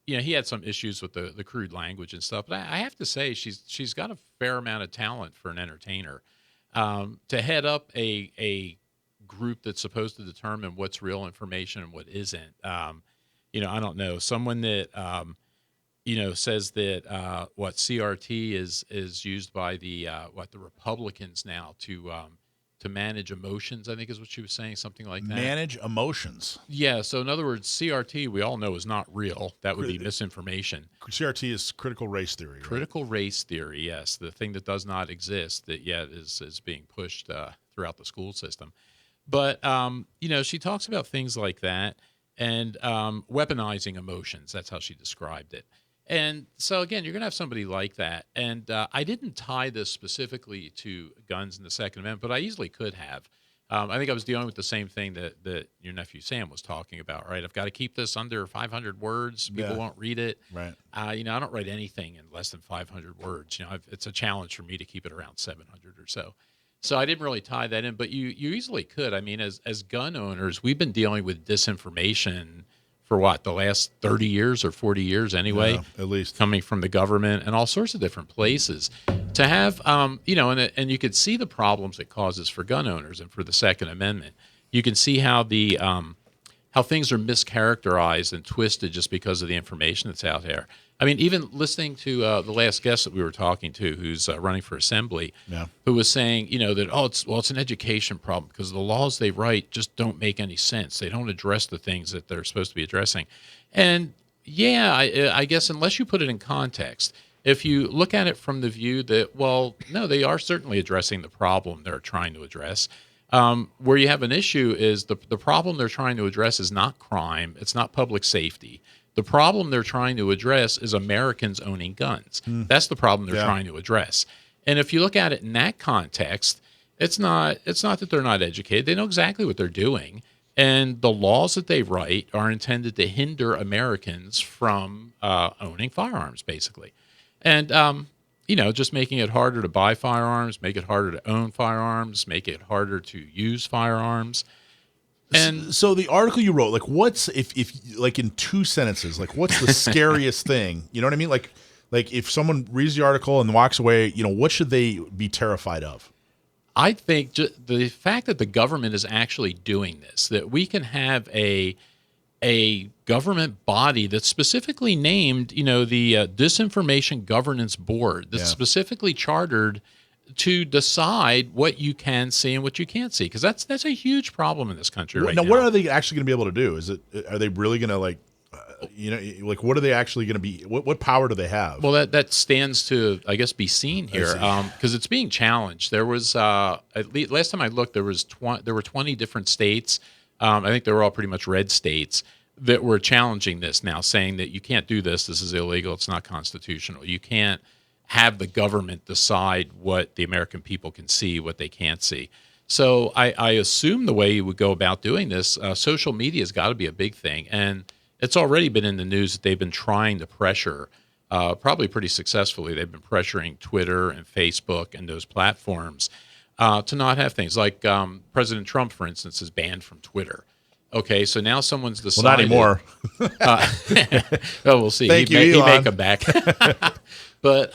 he had some issues with the crude language and stuff. But I have to say, she's got a fair amount of talent for an entertainer. To head up a group that's supposed to determine what's real information and what isn't, I don't know. Someone that, says that what CRT is used by the Republicans now to manage emotions, I think is what she was saying, something like that. Manage emotions. Yeah. So in other words, CRT we all know is not real. That would be misinformation. CRT is critical race theory. Right? Critical race theory, yes, the thing that does not exist that yet is being pushed throughout the school system. But she talks about things like that and weaponizing emotions. That's how she described it. And so, again, you're going to have somebody like that. And I didn't tie this specifically to guns in the Second Amendment, but I easily could have. I think I was dealing with the same thing that your nephew Sam was talking about, right? I've got to keep this under 500 words. People won't read it. Right. I don't write anything in less than 500 words. It's a challenge for me to keep it around 700 or so. So I didn't really tie that in, but you easily could. I mean, as gun owners, we've been dealing with disinformation for the last 30 years or 40 years anyway, at least, coming from the government and all sorts of different places. To have, and you could see the problems it causes for gun owners and for the Second Amendment. You can see how how things are mischaracterized and twisted just because of the information that's out there. I mean, even listening to the last guest that we were talking to, who's running for assembly, who was saying, that it's an education problem because the laws they write just don't make any sense. They don't address the things that they're supposed to be addressing. And I guess unless you put it in context, if you look at it from the view that, well, no, they are certainly addressing the problem they're trying to address. Where you have an issue is the problem they're trying to address is not crime. It's not public safety. The problem they're trying to address is Americans owning guns. That's the problem they're trying to address. And if you look at it in that context, it's not that they're not educated. They know exactly what they're doing. And the laws that they write are intended to hinder Americans from owning firearms, basically. And, just making it harder to buy firearms, make it harder to own firearms, make it harder to use firearms. And so the article you wrote, what's if like in 2 sentences, what's the scariest thing? You know what I mean? Like if someone reads the article and walks away, what should they be terrified of? I think the fact that the government is actually doing this, that we can have a government body that's specifically named, the Disinformation Governance Board, that's specifically chartered to decide what you can see and what you can't see, because that's a huge problem in this country right now. What are they actually going to be able to do? Are they really going to what are they actually going to be? What power do they have? Well, that stands to, I guess, be seen here, because it's being challenged. There was at least last time I looked, there were 20 different states. I think they were all pretty much red states that were challenging this now, saying that you can't do this. This is illegal. It's not constitutional. You can't have the government decide what the American people can see, what they can't see. So I assume the way you would go about doing this, social media has got to be a big thing. And it's already been in the news that they've been trying to pressure, probably pretty successfully, they've been pressuring Twitter and Facebook and those platforms to not have things. Like President Trump, for instance, is banned from Twitter. Okay, so now someone's decided. Well, not anymore. We'll see. Thank you, He may Elon. come back. But,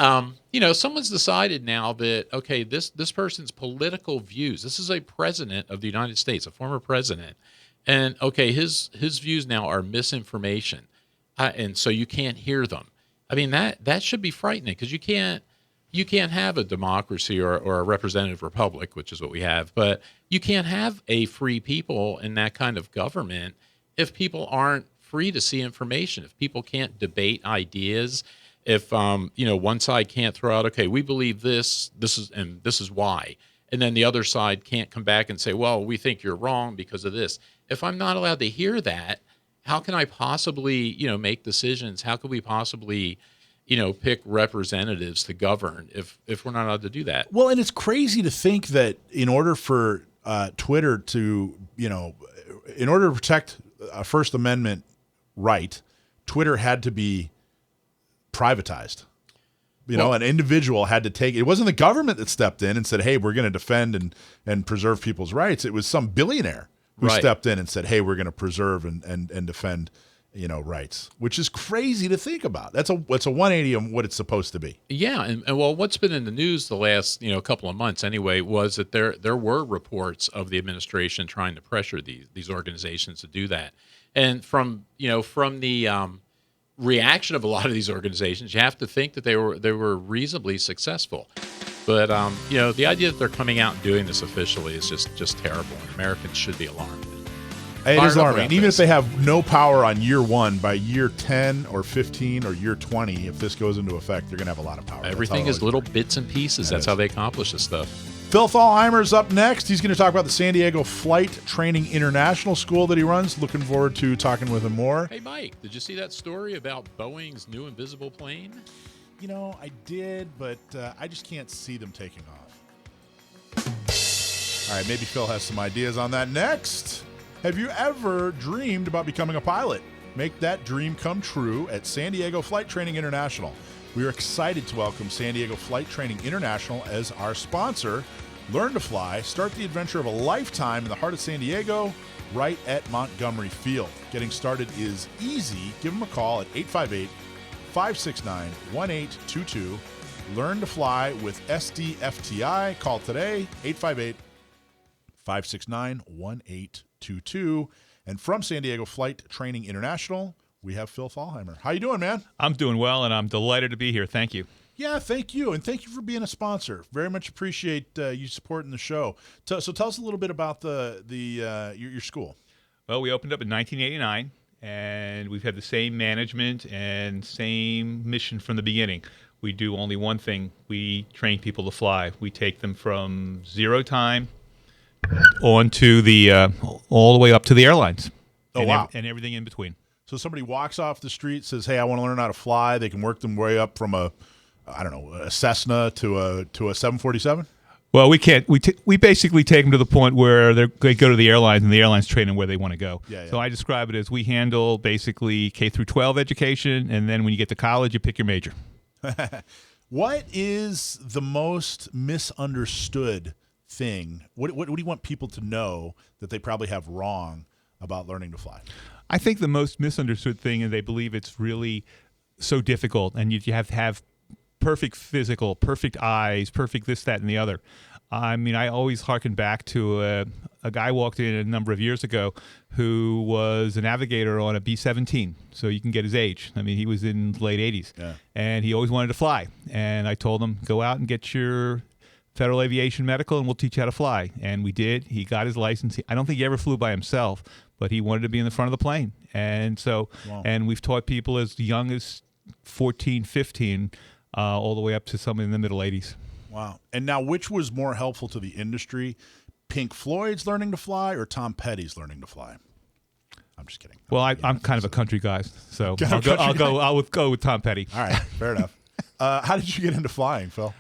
someone's decided now that, okay, this person's political views, this is a president of the United States, a former president, and, okay, his views now are misinformation, and so you can't hear them. I mean, that should be frightening, because you can't have a democracy or a representative republic, which is what we have, but you can't have a free people in that kind of government if people aren't free to see information, if people can't debate ideas, if one side can't throw out, okay, we believe this is why, and then the other side can't come back and say, well, we think you're wrong because of this. If I'm not allowed to hear that, how can I possibly make decisions? How could we possibly pick representatives to govern if we're not allowed to do that? Well, and it's crazy to think that in order for Twitter to, in order to protect a First Amendment right, Twitter had to be privatized. An individual had to take it. Wasn't the government that stepped in and said, hey, we're going to defend and preserve people's rights. It was some billionaire who stepped in and said, hey, we're going to preserve and defend rights, which is crazy to think about. That's a 180 of what it's supposed to be. Yeah, and well, what's been in the news the last couple of months anyway was that there were reports of the administration trying to pressure these organizations to do that, and from the reaction of a lot of these organizations, you have to think that they were reasonably successful. But the idea that they're coming out and doing this officially is just terrible, and Americans should be alarmed. It is alarming. And even if they have no power on year 1, by year 10 or 15 or year 20, if this goes into effect, they're going to have a lot of power. Everything is little bits and pieces. That's how they accomplish this stuff. Phil Thalheimer's up next. He's going to talk about the San Diego Flight Training International School that he runs. Looking forward to talking with him more. Hey, Mike, did you see that story about Boeing's new invisible plane? I did, but I just can't see them taking off. All right, maybe Phil has some ideas on that next. Have you ever dreamed about becoming a pilot? Make that dream come true at San Diego Flight Training International. We are excited to welcome San Diego Flight Training International as our sponsor. Learn to fly. Start the adventure of a lifetime in the heart of San Diego, right at Montgomery Field. Getting started is easy. Give them a call at 858-569-1822. Learn to fly with SDFTI. Call today, 858-569-1822. And from San Diego Flight Training International, we have Phil Thalheimer. How you doing, man? I'm doing well, and I'm delighted to be here. Thank you. Yeah, thank you. And thank you for being a sponsor. Very much appreciate you supporting the show. So tell us a little bit about your school. Well, we opened up in 1989, and we've had the same management and same mission from the beginning. We do only one thing. We train people to fly. We take them from zero time on to all the way up to the airlines. Oh, wow. And everything in between. So somebody walks off the street, says, hey, I want to learn how to fly. They can work them way up from a Cessna to a 747? Well, we can't. We basically take them to the point where they go to the airlines, and the airlines train them where they want to go. Yeah. So I describe it as we handle basically K through 12 education, and then when you get to college, you pick your major. What is the most misunderstood thing? What do you want people to know that they probably have wrong about learning to fly? I think the most misunderstood thing is they believe it's really so difficult, and you have to have perfect physical, perfect eyes, perfect this, that, and the other. I mean, I always harken back to a guy walked in a number of years ago who was a navigator on a B-17, so you can get his age. I mean, he was in the late 80s, and he always wanted to fly. And I told him, go out and get your Federal Aviation Medical, and we'll teach you how to fly. And we did. He got his license. I don't think he ever flew by himself, but he wanted to be in the front of the plane. And so, and we've taught people as young as 14, 15, all the way up to somebody in the middle 80s. Wow. And now, which was more helpful to the industry, Pink Floyd's learning to fly or Tom Petty's learning to fly? I'm just kidding. Well, I'm kind of a country guy, so I'll go with Tom Petty. All right, fair enough. How did you get into flying, Phil?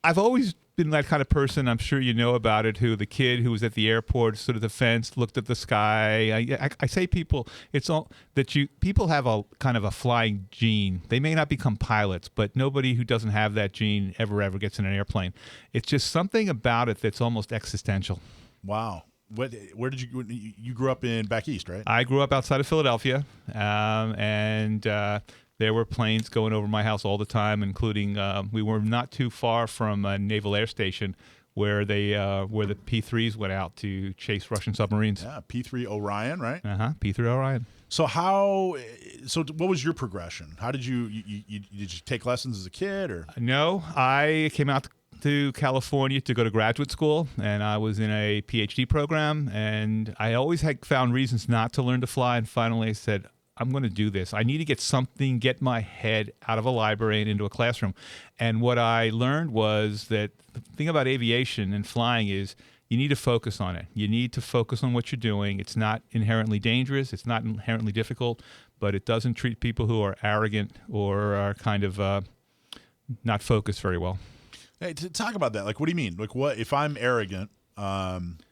I've always been that kind of person. I'm sure you know about it. Who the kid who was at the airport, stood at the fence, looked at the sky. I say people have a kind of a flying gene. They may not become pilots, but nobody who doesn't have that gene ever gets in an airplane. It's just something about it that's almost existential. Wow. Where did you grew up back east, right? I grew up outside of Philadelphia, and there were planes going over my house all the time, including we were not too far from a Naval Air Station where where the P-3s went out to chase Russian submarines. Yeah, P-3 Orion, right? P-3 Orion. So what was your progression? How did you did you take lessons as a kid or? No, I came out to California to go to graduate school, and I was in a PhD program, and I always had found reasons not to learn to fly, and finally I said, I'm going to do this. I need to get my head out of a library and into a classroom. And what I learned was that the thing about aviation and flying is you need to focus on it. You need to focus on what you're doing. It's not inherently dangerous. It's not inherently difficult, but it doesn't treat people who are arrogant or are kind of not focused very well. Hey, to talk about that, like, what do you mean? Like, what if I'm arrogant and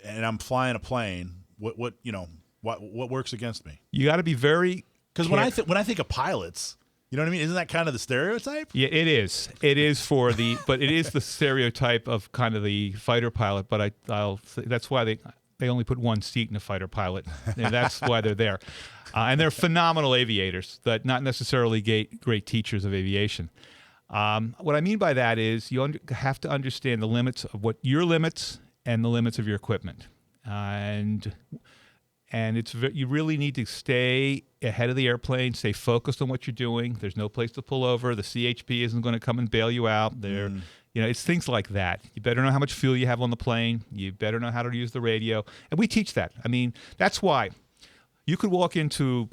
I'm flying a plane? What works against me? You got to be very because when I think of pilots, You know what I mean? Isn't that kind of the stereotype? Yeah, it is. It is but it is the stereotype of kind of the fighter pilot. But I'll say that's why they only put one seat in a fighter pilot, and that's why they're there. And they're phenomenal aviators, but not necessarily great teachers of aviation. What I mean by that is you have to understand the limits of what your limits and the limits of your equipment, and you really need to stay ahead of the airplane, stay focused on what you're doing. There's no place to pull over. The CHP isn't going to come and bail you out. It's things like that. You better know how much fuel you have on the plane. You better know how to use the radio. And we teach that. I mean, that's why you could walk into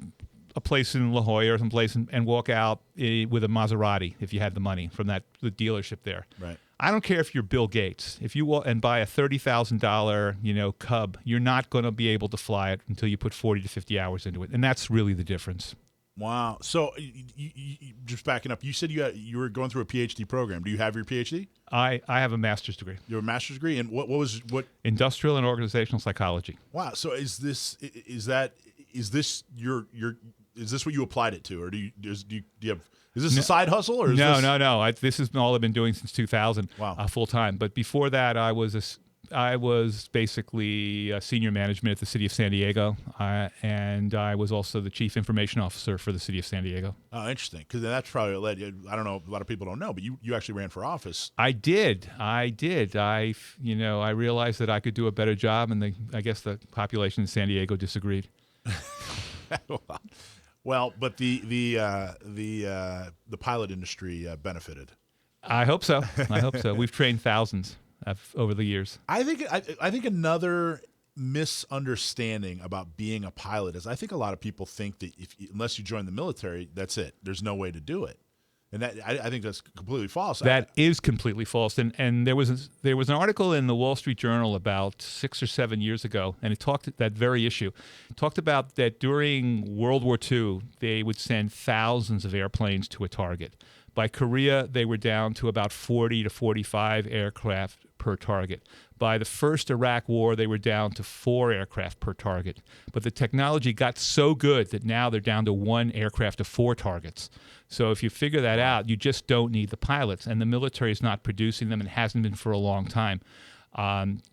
a place in La Jolla or someplace and walk out with a Maserati if you had the money from the dealership there. Right. I don't care if you're Bill Gates. If you walk and buy a $30,000, Cub, you're not going to be able to fly it until you put 40 to 50 hours into it, and that's really the difference. Wow. So, you just backing up, you said you were going through a PhD program. Do you have your PhD? I have a master's degree. You have a master's degree, and what? Industrial and organizational psychology. Wow. So is this what you applied it to, or do you have? Is this a side hustle, or is No. This has been all I've been doing since 2000. Wow. Full time. But before that, I was basically senior management at the city of San Diego, and I was also the chief information officer for the city of San Diego. Oh, interesting. Because that's probably led you. I don't know. A lot of people don't know, but you actually ran for office. I did. I realized that I could do a better job, and I guess the population in San Diego disagreed. Well, but the pilot industry benefited. I hope so. We've trained thousands over the years. I think another misunderstanding about being a pilot is I think a lot of people think that unless you join the military, that's it. There's no way to do it. And that I think that's completely false. That is completely false. And there was an article in the Wall Street Journal about 6 or 7 years ago, and it talked that very issue. It talked about that during World War II, they would send thousands of airplanes to a target. By Korea, they were down to about 40 to 45 aircraft per target. By the first Iraq War, they were down to 4 aircraft per target. But the technology got so good that now they're down to 1 aircraft to 4 targets. So if you figure that out, you just don't need the pilots. And the military is not producing them and hasn't been for a long time.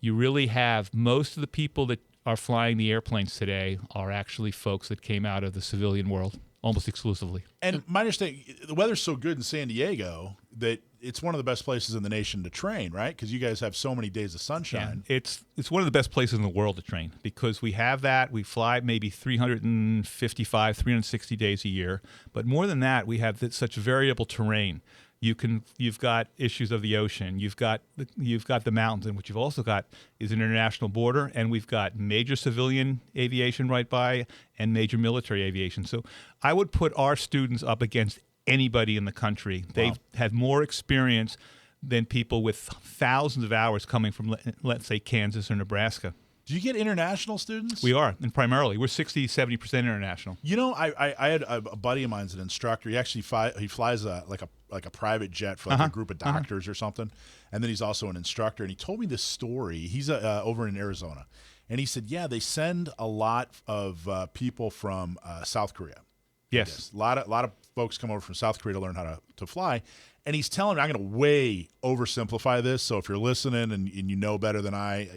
You really have most of the people that are flying the airplanes today are actually folks that came out of the civilian world. Almost exclusively. And my understanding, the weather's so good in San Diego that it's one of the best places in the nation to train, right? Because you guys have so many days of sunshine. Yeah, it's one of the best places in the world to train because we have that. We fly maybe 355, 360 days a year. But more than that, we have such variable terrain. You've got issues of the ocean. You've got the mountains, and what you've also got is an international border, and we've got major civilian aviation right by and major military aviation. So I would put our students up against anybody in the country. They've had more experience than people with thousands of hours coming from, let's say, Kansas or Nebraska. Do you get international students? We are, and primarily. We're 60, 70% international. You know, I had a buddy of mine's an instructor. He actually flies like a private jet for a group of doctors or something, and then he's also an instructor. And he told me this story. He's over in Arizona, and he said, yeah, they send a lot of people from South Korea. Yes. A lot of folks come over from South Korea to learn how to fly. And he's telling me, I'm going to way oversimplify this, so if you're listening and you know better than I,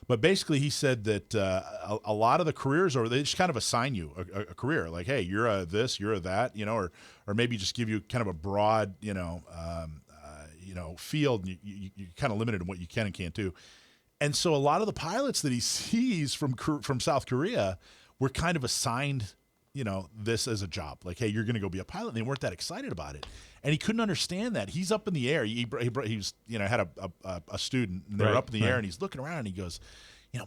but basically he said that a lot of the careers, or they just kind of assign you a career, like, hey, you're a this, you're a that, or maybe just give you kind of a broad, field, and you're kind of limited in what you can and can't do. And so a lot of the pilots that he sees from South Korea were kind of assigned, this as a job, like, hey, you're going to go be a pilot. And they weren't that excited about it. And he couldn't understand that. He's up in the air. He was, had a student, and they were up in the air, and he's looking around, and he goes,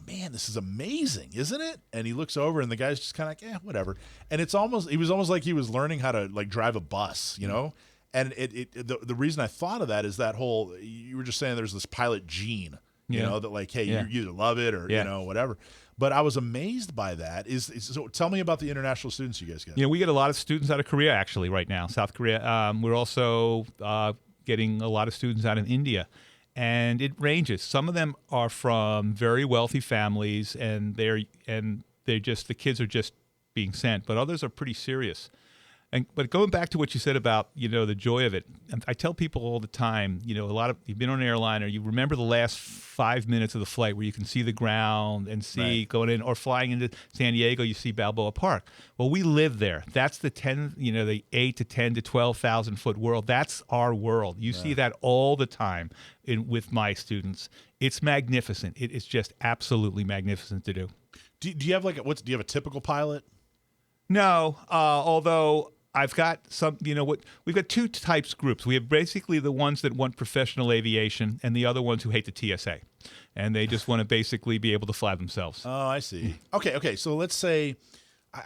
man, this is amazing, isn't it? And he looks over, and the guy's just kind of like, whatever. And he was almost like he was learning how to like drive a bus, And the reason I thought of that is that whole, you were just saying there's this pilot gene, that like, hey, you either love it or whatever. But I was amazed by that. So tell me about the international students you guys get. We get a lot of students out of Korea actually right now, South Korea. We're also getting a lot of students out of India, and it ranges. Some of them are from very wealthy families, and the kids are just being sent. But others are pretty serious. But going back to what you said about, the joy of it, and I tell people all the time, you've been on an airliner, you remember the last 5 minutes of the flight where you can see the ground and see going in, or flying into San Diego, you see Balboa Park. Well, we live there. That's the 8 to 10 to 12,000 foot world. That's our world. You see that all the time with my students. It's magnificent. It is just absolutely magnificent to do. Do you have do you have a typical pilot? No, although I've got some, we've got two types groups. We have basically the ones that want professional aviation and the other ones who hate the TSA. And they just want to basically be able to fly themselves. Oh, I see. Okay. So let's say,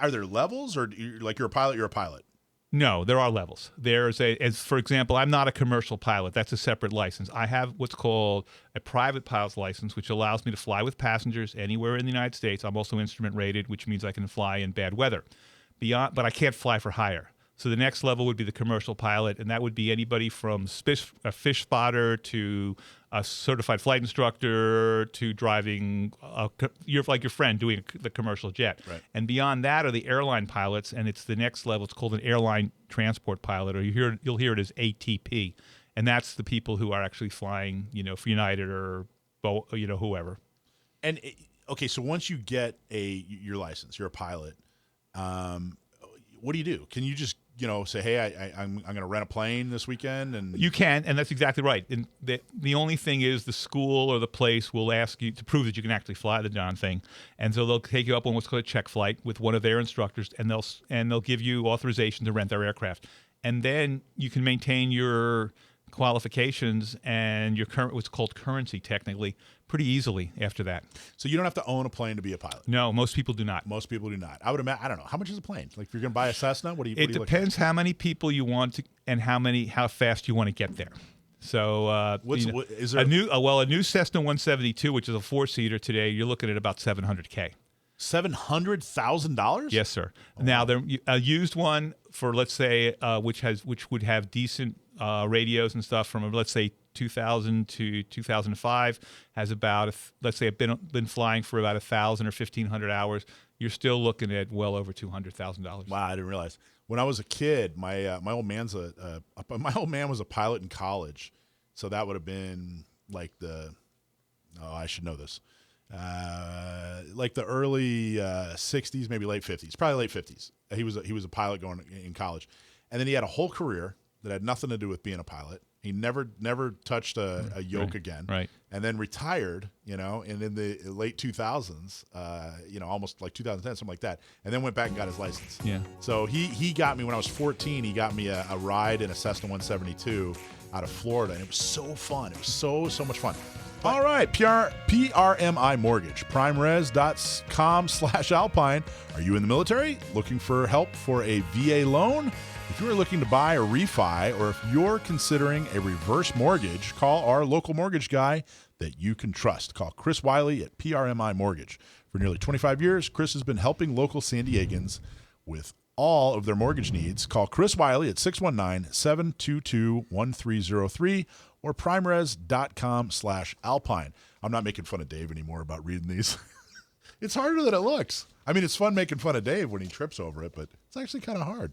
are there levels, or you're a pilot, you're a pilot? No, there are levels. For example, I'm not a commercial pilot. That's a separate license. I have what's called a private pilot's license, which allows me to fly with passengers anywhere in the United States. I'm also instrument rated, which means I can fly in bad weather. But I can't fly for hire. So the next level would be the commercial pilot, and that would be anybody from a fish spotter to a certified flight instructor to driving your friend doing the commercial jet. Right. And beyond that are the airline pilots, and it's the next level. It's called an airline transport pilot, or you'll hear it as ATP, and that's the people who are actually flying, for United or whoever. And so once you get your license, you're a pilot. What do you do? Can you just say, hey, I'm going to rent a plane this weekend? And you can, and that's exactly right. And the only thing is the school or the place will ask you to prove that you can actually fly the darn thing, and so they'll take you up on what's called a check flight with one of their instructors, and they'll give you authorization to rent their aircraft, and then you can maintain your qualifications and your what's called currency technically pretty easily after that. So you don't have to own a plane to be a pilot? No, most people do not. Most people do not. I would imagine. I don't know. How much is a plane? Like if you're going to buy a Cessna, It depends how many people you want to and how fast you want to get there. So is there a new Cessna 172, which is a 4-seater today, you're looking at about $700K. $700,000? Yes, sir. Oh, now, a used one for, let's say, which would have decent radios and stuff from, let's say, 2000 to 2005, has about, let's say, been flying for about 1,000 or 1,500 hours. You're still looking at well over $200,000. Wow, I didn't realize. When I was a kid, my old man was a pilot in college, so that would have been like I should know this. Like the early 60s, maybe late 50s, probably late 50s. He was a pilot going in college, and then he had a whole career that had nothing to do with being a pilot. He never touched a yoke again, right? And then retired, and in the late 2000s, almost like 2010, something like that, and then went back and got his license. Yeah. So he got me when I was 14. He got me a ride in a Cessna 172 out of Florida, and it was so fun. It was so much fun. All right, PRMI Mortgage, primeres.com/Alpine. Are you in the military looking for help for a VA loan? If you are looking to buy or refi, or if you're considering a reverse mortgage, call our local mortgage guy that you can trust. Call Chris Wiley at PRMI Mortgage. For nearly 25 years, Chris has been helping local San Diegans with all of their mortgage needs. Call Chris Wiley at 619-722-1303 or primeres.com/Alpine. I'm not making fun of Dave anymore about reading these. It's harder than it looks. I mean, it's fun making fun of Dave when he trips over it, but it's actually kind of hard.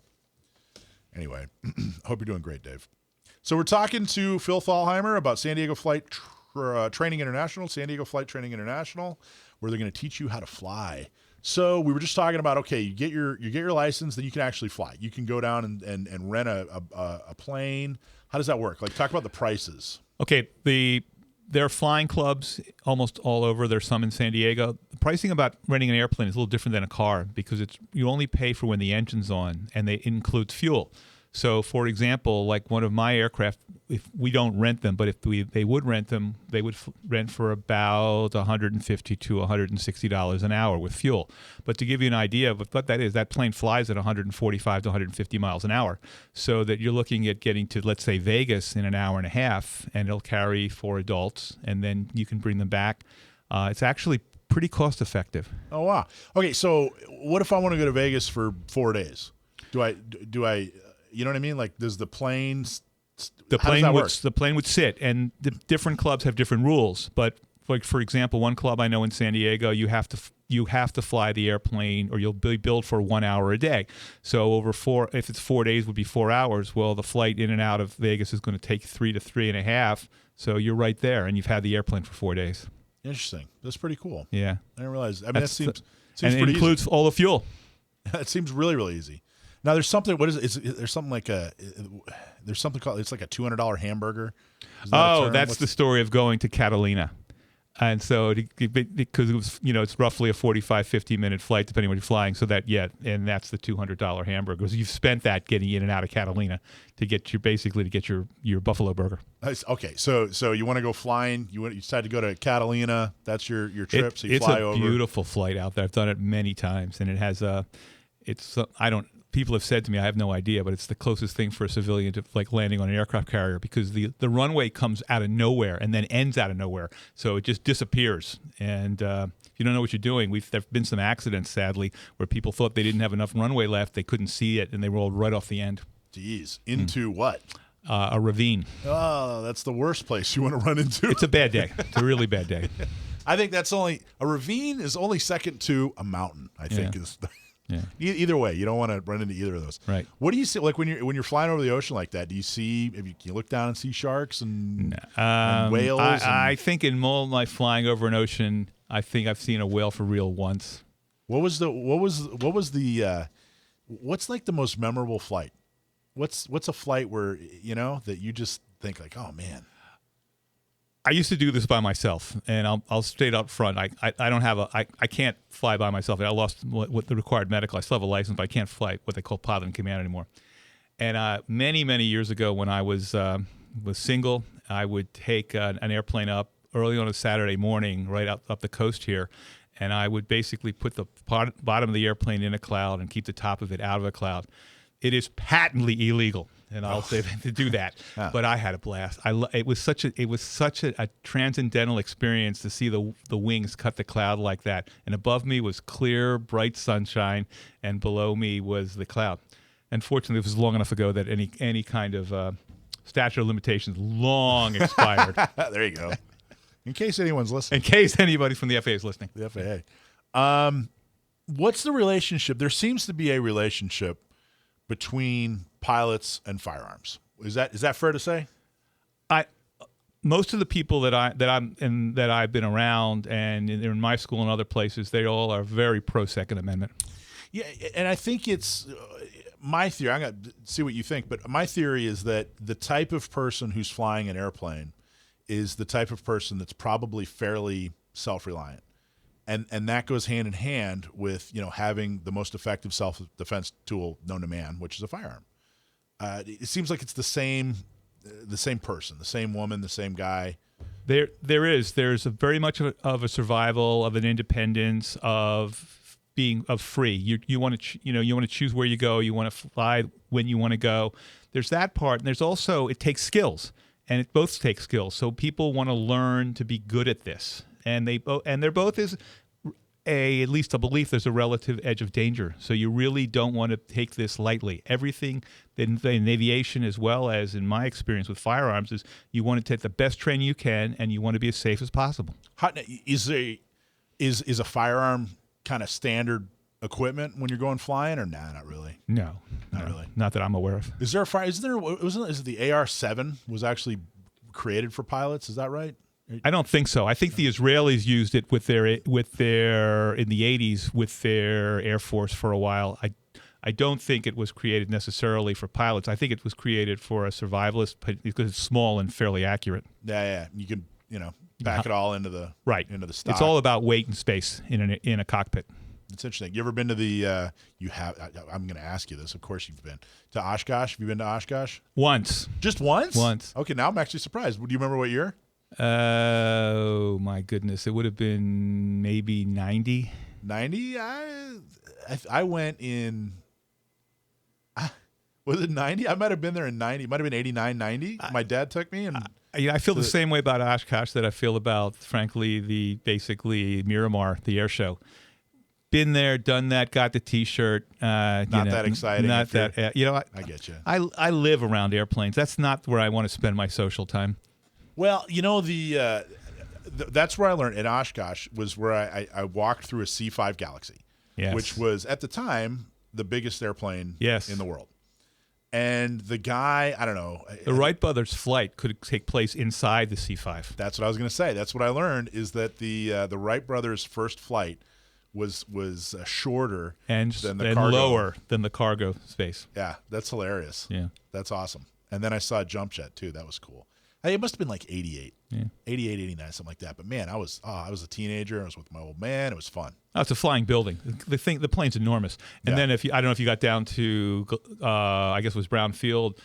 Anyway, I hope you're doing great, Dave. So we're talking to Phil Thalheimer about San Diego Flight Training International, San Diego Flight Training International, where they're going to teach you how to fly. So we were just talking about, okay, you get your license, then you can actually fly. You can go down and rent a plane. How does that work? Like, talk about the prices. Okay, there are flying clubs almost all over. There's some in San Diego. The pricing about renting an airplane is a little different than a car because you only pay for when the engine's on, and it includes fuel. So, for example, like one of my aircraft, if we don't rent them, but if they would rent them, they would rent for about $150 to $160 an hour with fuel. But to give you an idea of what that is, that plane flies at 145 to 150 miles an hour, so that you're looking at getting to, let's say, Vegas in an hour and a half, and it'll carry 4 adults, and then you can bring them back. It's actually pretty cost effective. Oh, wow. Okay, so what if I want to go to Vegas for 4 days? Do I you know what I mean? Like, does the plane the plane would sit, and the different clubs have different rules. But like, for example, one club I know in San Diego, you have to you have to fly the airplane or you'll be billed for 1 hour a day. So if it's 4 days would be 4 hours. Well, the flight in and out of Vegas is going to take 3 to 3.5. So you're right there, and you've had the airplane for 4 days. Interesting. That's pretty cool. Yeah. I didn't realize. I mean, that seems and it pretty includes easy. all the fuel. It seems really, really easy. Now, there's something. What is it? There's something like there's something called. It's like a $200 hamburger. Isn't that a term? That's the story of going to Catalina. And so, because it was, it's roughly a 45, 50-minute flight, depending on what you're flying. So and that's the $200 hamburger. Because you've spent that getting in and out of Catalina to get your buffalo burger. Okay, so you want to go flying? You decide to go to Catalina. That's your trip. So you fly over. It's a beautiful flight out there. I've done it many times, and it has People have said to me, I have no idea, but it's the closest thing for a civilian to like landing on an aircraft carrier because the runway comes out of nowhere and then ends out of nowhere. So it just disappears. And if you don't know what you're doing, there have been some accidents, sadly, where people thought they didn't have enough runway left. They couldn't see it, and they rolled right off the end. Jeez. Into what? A ravine. Oh, that's the worst place you want to run into. It's a bad day. It's a really bad day. I think a ravine is only second to a mountain, I think. Yeah. Either way, you don't want to run into either of those. Right. What do you see like when you're flying over the ocean like that? Do you see? Can you look down and see sharks and whales? I think in all my flying over an ocean, I think I've seen a whale for real once. What's like the most memorable flight? What's a flight where that you just think like, oh man. I used to do this by myself, and I'll state up front. I don't have I can't fly by myself. I lost what the required medical. I still have a license, but I can't fly what they call pilot in command anymore. And many years ago, when I was single, I would take an airplane up early on a Saturday morning, right up the coast here, and I would basically put the bottom of the airplane in a cloud and keep the top of it out of a cloud. It is patently illegal. And I'll say to do that, but I had a blast. It was such a transcendental experience to see the wings cut the cloud like that. And above me was clear, bright sunshine, and below me was the cloud. Unfortunately, it was long enough ago that any kind of statute of limitations long expired. There you go. In case anyone's listening. In case anybody from the FAA is listening. The FAA. What's the relationship? There seems to be a relationship between pilots and firearms. Is that fair to say? Most of the people that I've been around and in my school and other places, they all are very pro Second Amendment. Yeah, and I think it's my theory. I'm going to see what you think, but my theory is that the type of person who's flying an airplane is the type of person that's probably fairly self-reliant. And that goes hand in hand with having the most effective self-defense tool known to man, which is a firearm. It seems like it's the same person, the same woman, the same guy. There's a very much of a survival, of an independence, of being free. You want to choose where you go. You want to fly when you want to go. There's that part, and there's also it takes skills, and it both takes skills. So people want to learn to be good at this. And there both is at least a belief there's a relative edge of danger. So you really don't want to take this lightly. Everything in aviation, as well as in my experience with firearms, is you want to take the best training you can, and you want to be as safe as possible. Is a firearm kind of standard equipment when you're going flying, or not really? No, not really. Not that I'm aware of. Is there a fire? Is it the AR-7 was actually created for pilots? Is that right? I don't think so. I think the Israelis used it with their in the 80s with their Air Force for a while. I don't think it was created necessarily for pilots. I think it was created for a survivalist because it's small and fairly accurate. Yeah. You can back it all into the into the stock. It's all about weight and space in a cockpit. It's interesting. You ever been to the? I'm going to ask you this. Of course, you've been to Oshkosh. Have you been to Oshkosh? Once. Just once? Once. Okay, now I'm actually surprised. Do you remember what year? Oh my goodness! It would have been maybe 90. 90? I went in. Was it 90? I might have been there in 90. It might have been 89, 90. My dad took me, and I feel the same way about Oshkosh that I feel about, frankly, basically Miramar, the air show. Been there, done that, got the T-shirt. Not that exciting. Not that. I get you. I live around airplanes. That's not where I want to spend my social time. Well, that's where I learned in Oshkosh was where I walked through a C-5 Galaxy, which was at the time the biggest airplane in the world. And the guy, I don't know. The Wright brothers' flight could take place inside the C-5. That's what I was going to say. That's what I learned is that the Wright brothers' first flight was shorter and than the cargo. Lower than the cargo space. Yeah, that's hilarious. Yeah, that's awesome. And then I saw a jump jet too. That was cool. It must have been like 88, 88, 89, something like that. But man, I was a teenager. I was with my old man. It was fun. Oh, it's a flying building. The plane's enormous. And then I don't know if you got down to, I guess it was Brown Field,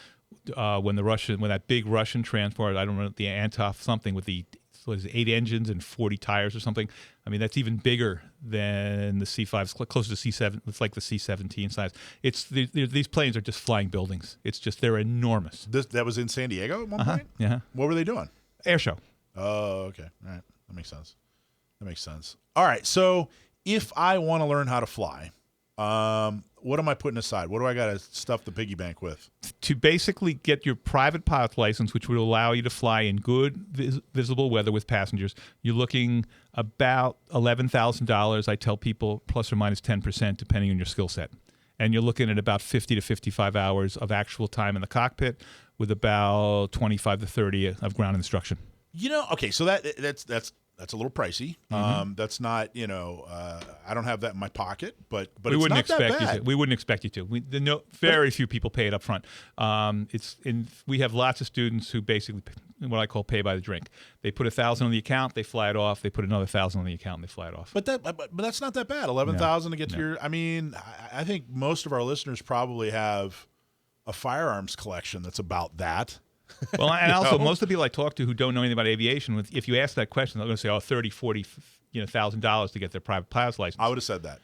when that big Russian transport, I don't know, the Antov something with the 8 engines and 40 tires or something. I mean, that's even bigger than the C-5s, closer to C-7. It's like the C-17 size. These planes are just flying buildings. It's just, they're enormous. That was in San Diego at one point? Yeah. What were they doing? Air show. Oh, okay. All right. That makes sense. All right. So if I want to learn how to fly, what am I putting aside? What do I got to stuff the piggy bank with? To basically get your private pilot license, which would allow you to fly in good visible weather with passengers, you're looking about $11,000. I tell people plus or minus 10%, depending on your skill set. And you're looking at about 50 to 55 hours of actual time in the cockpit with about 25 to 30 of ground instruction. Okay, so that's a little pricey. That's not, I don't have that in my pocket, but we it's wouldn't not that expect bad. you to. We wouldn't expect you to. Very few people pay it up front. We have lots of students who basically what I call pay by the drink. They put $1,000 on the account, they fly it off. They put another $1,000 on the account, and they fly it off. But that's not that bad. 11,000 to get to your. I mean, I think most of our listeners probably have a firearms collection that's about that. Well, and also most of the people I talk to who don't know anything about aviation, if you ask that question, they're going to say, $30,000, $40,000, $1,000 to get their private pilot's license. I would have said that.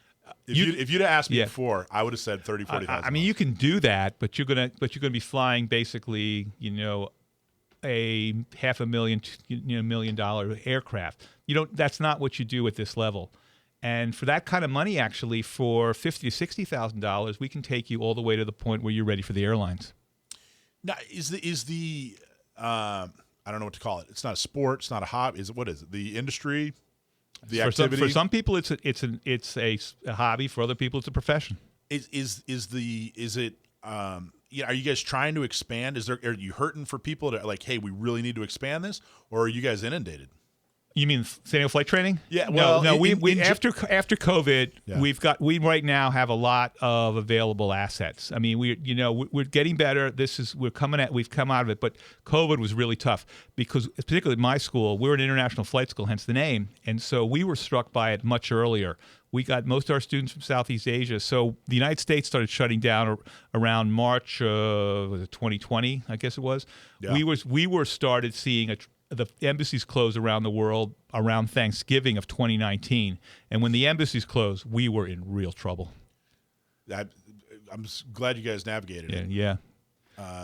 If you'd asked me before, I would have said $30,000, $40,000. I mean, you can do that, but you're gonna be flying basically, a $500,000, $1 million aircraft. That's not what you do at this level. And for that kind of money, actually, for $50,000 to $60,000, we can take you all the way to the point where you're ready for the airlines. Now, is the I don't know what to call it. It's not a sport. It's not a hobby. What is it? The industry, the activity. For some people, it's a hobby. For other people, it's a profession. Are you guys trying to expand? Are you hurting for people to like, hey, we really need to expand this, or are you guys inundated? You mean San Diego flight training? Yeah. Well, no. After COVID, we right now have a lot of available assets. I mean, we're getting better. We've come out of it, but COVID was really tough because, particularly at my school, we're an international flight school, hence the name, and so we were struck by it much earlier. We got most of our students from Southeast Asia, so the United States started shutting down around March of 2020, I guess it was. Yeah. We were started seeing the embassies close around the world around Thanksgiving of 2019. And when the embassies closed, we were in real trouble. I'm glad you guys navigated it. Yeah.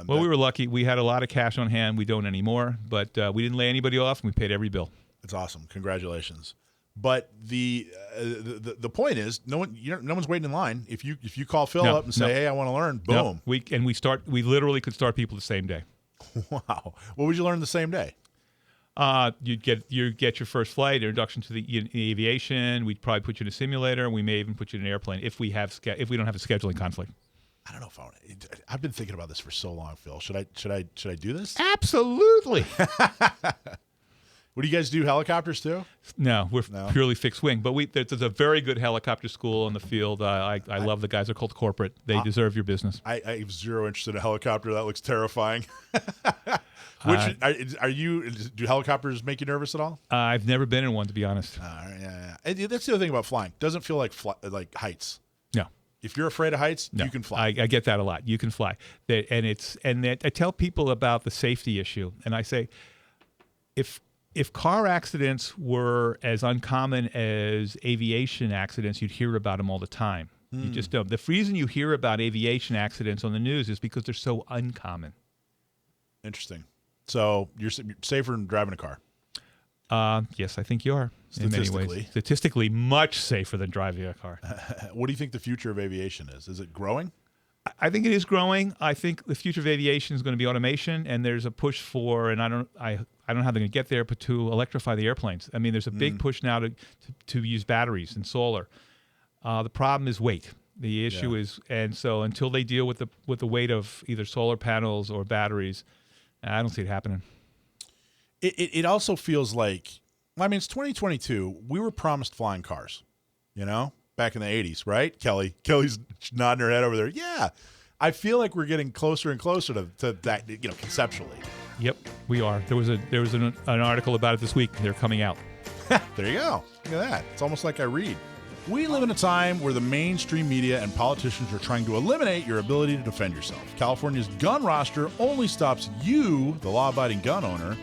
We were lucky. We had a lot of cash on hand. We don't anymore. But we didn't lay anybody off, and we paid every bill. That's awesome. Congratulations. But the point is, no one's waiting in line. If you call Phil up and say, hey, I want to learn, boom. We literally could start people the same day. Wow. What would you learn the same day? You'd get your first flight, introduction to the aviation. We'd probably put you in a simulator. We may even put you in an airplane if we don't have a scheduling conflict. I don't know if I want to. I've been thinking about this for so long, Phil. Should I do this? Absolutely. What do you guys do? Helicopters too? No, we're purely fixed wing. But there's a very good helicopter school in the field. I love the guys. They're called Corporate. They deserve your business. I have zero interest in a helicopter. That looks terrifying. Do helicopters make you nervous at all? I've never been in one, to be honest. Yeah. That's the other thing about flying. It doesn't feel like heights. No. If you're afraid of heights, you can fly. I get that a lot. You can fly. I tell people about the safety issue, and I say, if car accidents were as uncommon as aviation accidents, you'd hear about them all the time. You just don't. The reason you hear about aviation accidents on the news is because they're so uncommon. Interesting. So you're safer than driving a car? Yes, I think you are in many ways. Statistically, much safer than driving a car. What do you think the future of aviation is? Is it growing? I think it is growing. I think the future of aviation is going to be automation, and there's a push for, and I I don't know how they're going to get there, but to electrify the airplanes. I mean, there's a big push now to use batteries and solar. The problem is weight. The issue is, and so until they deal with the weight of either solar panels or batteries, I don't see it happening. It also feels like, I mean, it's 2022. We were promised flying cars, back in the 80s, right? Kelly's nodding her head over there. Yeah. I feel like we're getting closer and closer to that, conceptually. Yep, we are. There was an article about it this week. They're coming out. There you go. Look at that. It's almost like I read. We live in a time where the mainstream media and politicians are trying to eliminate your ability to defend yourself. California's gun roster only stops you, the law-abiding gun owner,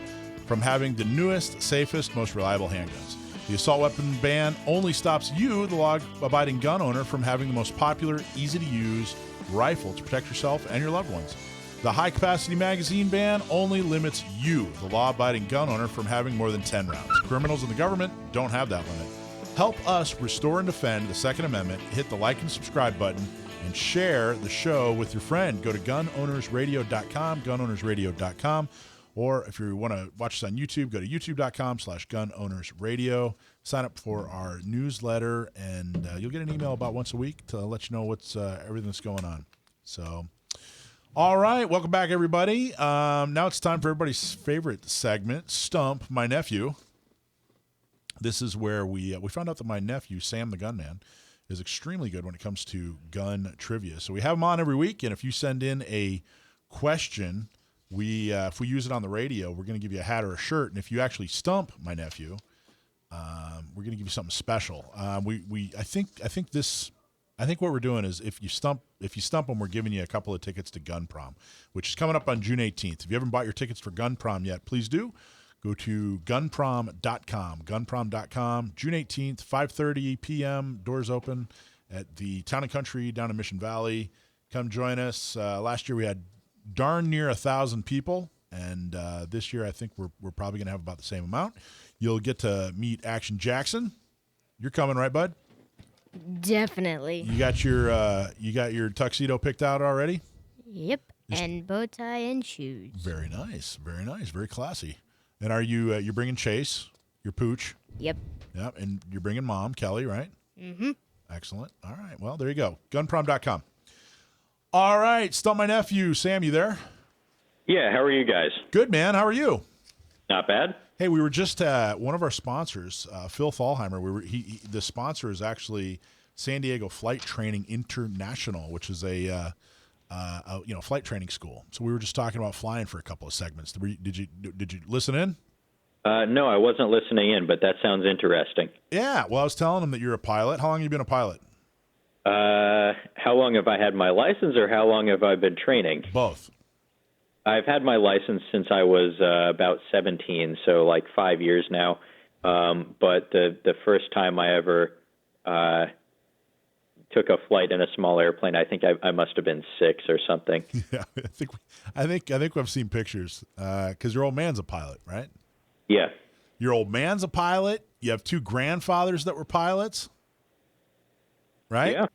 from having the newest, safest, most reliable handguns. The assault weapon ban only stops you, the law-abiding gun owner, from having the most popular, easy-to-use rifle to protect yourself and your loved ones. The high-capacity magazine ban only limits you, the law-abiding gun owner, from having more than 10 rounds. Criminals and the government don't have that limit. Help us restore and defend the Second Amendment. Hit the like and subscribe button and share the show with your friend. Go to gunownersradio.com, gunownersradio.com. Or if you want to watch us on YouTube, go to youtube.com/gunownersradio. Sign up for our newsletter, and you'll get an email about once a week to let you know what's everything that's going on. So, all right, welcome back, everybody. Now it's time for everybody's favorite segment, Stump My Nephew. This is where we found out that my nephew, Sam the Gunman, is extremely good when it comes to gun trivia. So we have him on every week, and if you send in a question, if we use it on the radio, we're going to give you a hat or a shirt. And if you actually stump my nephew, we're going to give you something special. I think what we're doing is if you stump him, we're giving you a couple of tickets to Gun Prom, which is coming up on June 18th. If you haven't bought your tickets for Gun Prom yet, please do. Go to gunprom.com, gunprom.com, June 18th, 5:30 p.m., doors open at the Town & Country down in Mission Valley. Come join us. Last year we had darn near 1,000 people, and this year I think we're probably going to have about the same amount. You'll get to meet Action Jackson. You're coming, right, bud? Definitely. You got your tuxedo picked out already? Yep, and bow tie and shoes. Very nice, very classy. And are you bringing Chase, your pooch? Yep. Yep, and you're bringing Mom, Kelly, right? Mm-hmm. Excellent. All right, well, there you go. Gunprom.com. All right, Stump My Nephew. Sam, you there? Yeah, how are you guys? Good, man. How are you? Not bad. Hey, we were just one of our sponsors, Phil Thalheimer. The sponsor is actually San Diego Flight Training International, which is a flight training school. So we were just talking about flying for a couple of segments. Did you listen in? No, I wasn't listening in, but that sounds interesting. Yeah. Well, I was telling him that you're a pilot. How long have you been a pilot? How long have I had my license, or how long have I been training? Both. I've had my license since I was about 17, so like 5 years now. But the first time I ever took a flight in a small airplane, I think I must have been 6 or something. Yeah, I think I've seen pictures because your old man's a pilot, right? Yeah. Your old man's a pilot. You have 2 grandfathers that were pilots, right? Yeah.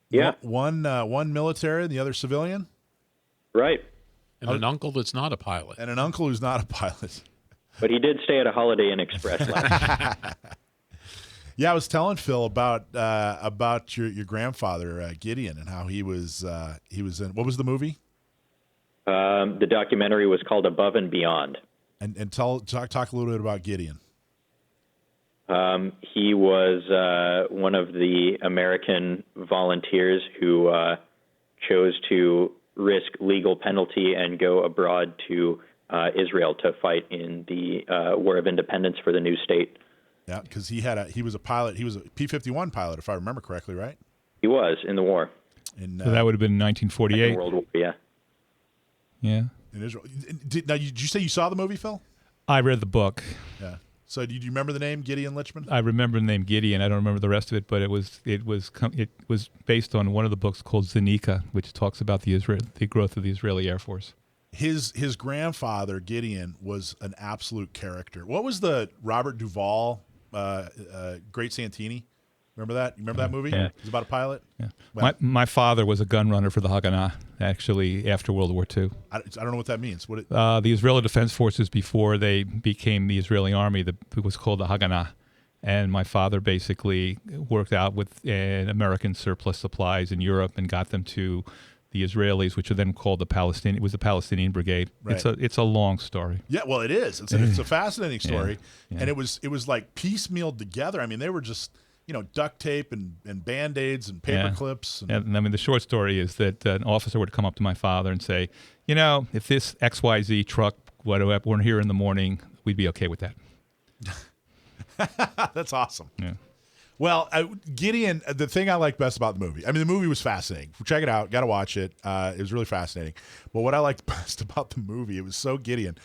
Yeah. One military and the other civilian. Right. And an uncle that's not a pilot. And an uncle who's not a pilot. But he did stay at a Holiday Inn Express lounge. Yeah, I was telling Phil about your grandfather Gideon and how he was in, what was the movie? The documentary was called Above and Beyond. And talk a little bit about Gideon. He was one of the American volunteers who chose to risk legal penalty and go abroad to Israel to fight in the War of Independence for the new state. Yeah, because he was a pilot. He was a P-51 pilot, if I remember correctly, right? He was in the war. So that would have been 1948. World War, yeah. Yeah. In Israel. Did you say you saw the movie, Phil? I read the book. Yeah. So do you remember the name Gideon Lichman? I remember the name Gideon. I don't remember the rest of it, but it was based on one of the books called Zenica, which talks about the growth of the Israeli Air Force. His grandfather Gideon was an absolute character. What was the Robert Duvall, Great Santini? Remember that? You remember that movie? Yeah. It was about a pilot. Yeah. Well, My father was a gun runner for the Haganah, actually, after World War II. I don't know what that means. The Israeli Defense Forces, before they became the Israeli Army, it was called the Haganah. And my father basically worked out with American surplus supplies in Europe and got them to the Israelis, which are then called the Palestinian. It was the Palestinian Brigade. Right. It's a long story. Yeah, well, it is. It's a fascinating story, Yeah. and it was like piecemealed together. I mean, they were just duct tape and Band-Aids and paper clips. And I mean, the short story is that an officer would come up to my father and say, if this XYZ truck weren't here in the morning, we'd be okay with that. That's awesome. Yeah. Well, Gideon, the thing I like best about the movie, I mean, the movie was fascinating. Check it out. Got to watch it. It was really fascinating. But what I liked best about the movie, it was so Gideon.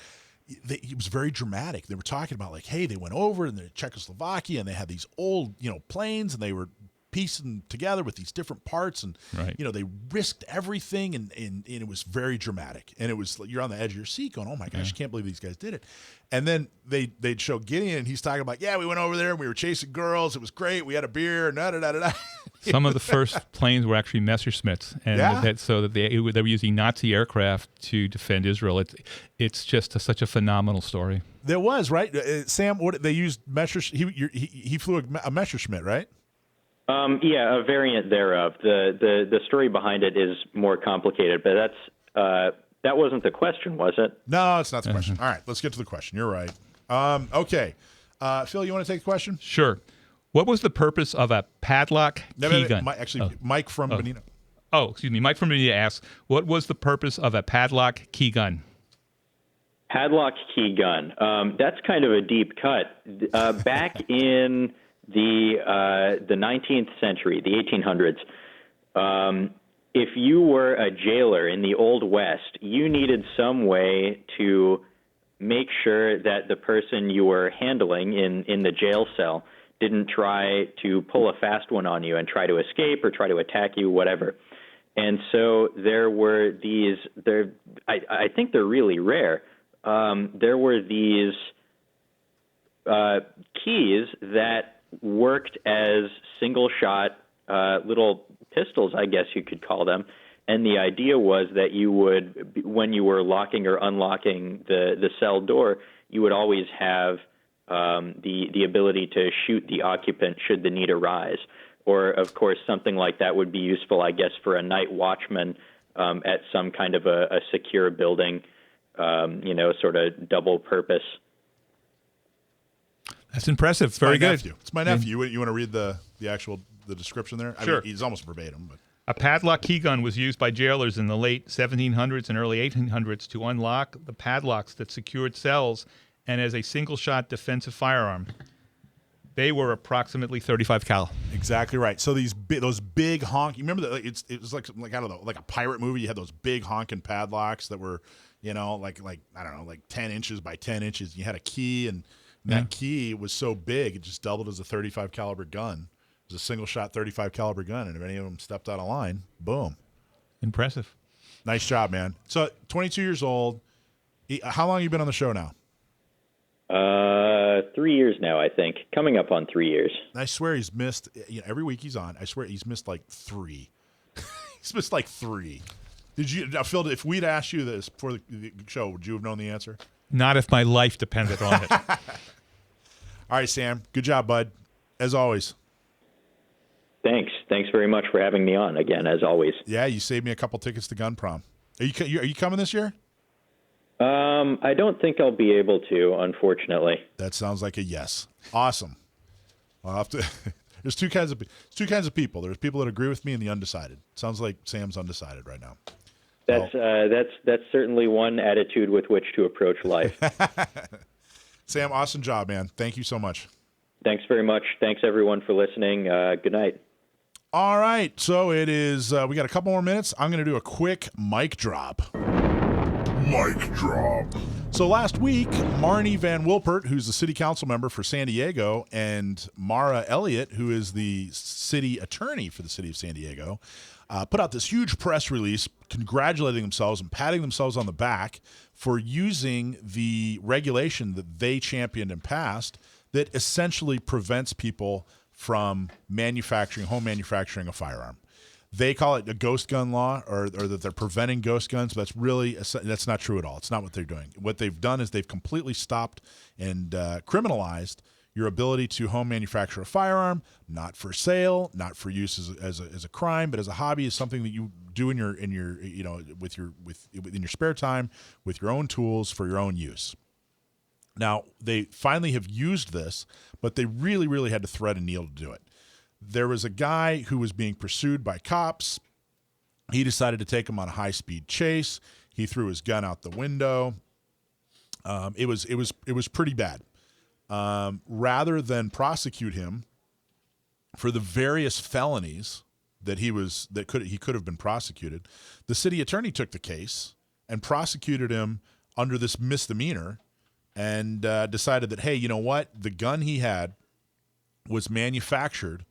It was very dramatic. They were talking about like, hey, they went over in Czechoslovakia and they had these old, planes, and they were piecing together with these different parts, and Right. they risked everything, and it was very dramatic. And it was like you're on the edge of your seat going, oh my gosh, I can't believe these guys did it. And then they'd show Gideon, and he's talking about, yeah, we went over there and we were chasing girls. It was great. We had a beer, and da-da-da-da-da. Some of the first planes were actually Messerschmitts, and they were using Nazi aircraft to defend Israel. It's just such a phenomenal story. There was, right? Sam, what they used Messerschmitt. He flew a Messerschmitt, right? Yeah, a variant thereof. The story behind it is more complicated, but that wasn't the question, was it? No, it's not the question. All right, let's get to the question. You're right. Okay. Phil, you want to take the question? Sure. What was the purpose of a padlock key gun? Mike from Benino. Oh, excuse me. Mike from Benino asks, what was the purpose of a padlock key gun? Padlock key gun. That's kind of a deep cut. Back in the 19th century, the 1800s, if you were a jailer in the Old West, you needed some way to make sure that the person you were handling in the jail cell didn't try to pull a fast one on you and try to escape or try to attack you, whatever. And so there were these, I think they're really rare. There were these keys that worked as single-shot little pistols, I guess you could call them. And the idea was that you would, when you were locking or unlocking the cell door, you would always have the ability to shoot the occupant should the need arise. Or, of course, something like that would be useful, I guess, for a night watchman at some kind of a secure building, sort of double purpose. That's impressive. Very good. Nephew. It's my nephew. You want to read the description there? Sure. I mean, he's almost verbatim. But A padlock key gun was used by jailers in the late 1700s and early 1800s to unlock the padlocks that secured cells and as a single-shot defensive firearm. They were approximately 35 cal. Exactly right. So those big honk. You remember that? It was like I don't know, like a pirate movie. You had those big honking padlocks that were, like I don't know, like 10 inches by 10 inches. You had a key, and that key was so big it just doubled as a 35 caliber gun. It was a single shot 35 caliber gun, and if any of them stepped out of line, boom. Impressive. Nice job, man. So 22 years old. How long have you been on the show now? 3 years now, I think. Coming up on 3 years. I swear he's missed, every week he's on, I swear he's missed like 3. He's missed like 3. Did you, Phil, if we'd asked you this before the show, would you have known the answer? Not if my life depended on it. All right, Sam. Good job, bud. As always. Thanks. Thanks very much for having me on again, as always. Yeah, you saved me a couple tickets to Gun Prom. Are you coming this year? I don't think I'll be able to, unfortunately. That sounds like a yes. Awesome. I'll have to. There's two kinds of people. There's people that agree with me and the undecided. Sounds like Sam's undecided right now. That's certainly one attitude with which to approach life. Sam, awesome job, man. Thank you so much. Thanks very much. Thanks everyone for listening. Good night. All right, so it is. We got a couple more minutes. I'm going to do a quick mic drop. Mic drop. So last week, Marnie Van Wilpert, who's the city council member for San Diego, and Mara Elliott, who is the city attorney for the city of San Diego, put out this huge press release congratulating themselves and patting themselves on the back for using the regulation that they championed and passed that essentially prevents people from home manufacturing a firearm. They call it a ghost gun law, or that they're preventing ghost guns, but that's not true at all. It's not what they're doing. What they've done is they've completely stopped and criminalized your ability to home manufacture a firearm, not for sale, not for use as a crime, but as a hobby, is something that you do in your spare time with your own tools for your own use. Now, they finally have used this, but they really, really had to thread a needle to do it. There was a guy who was being pursued by cops. He decided to take him on a high-speed chase. He threw his gun out the window. It was pretty bad. Rather than prosecute him for the various felonies that he could have been prosecuted, the city attorney took the case and prosecuted him under this misdemeanor, and decided that, hey, you know what? The gun he had was manufactured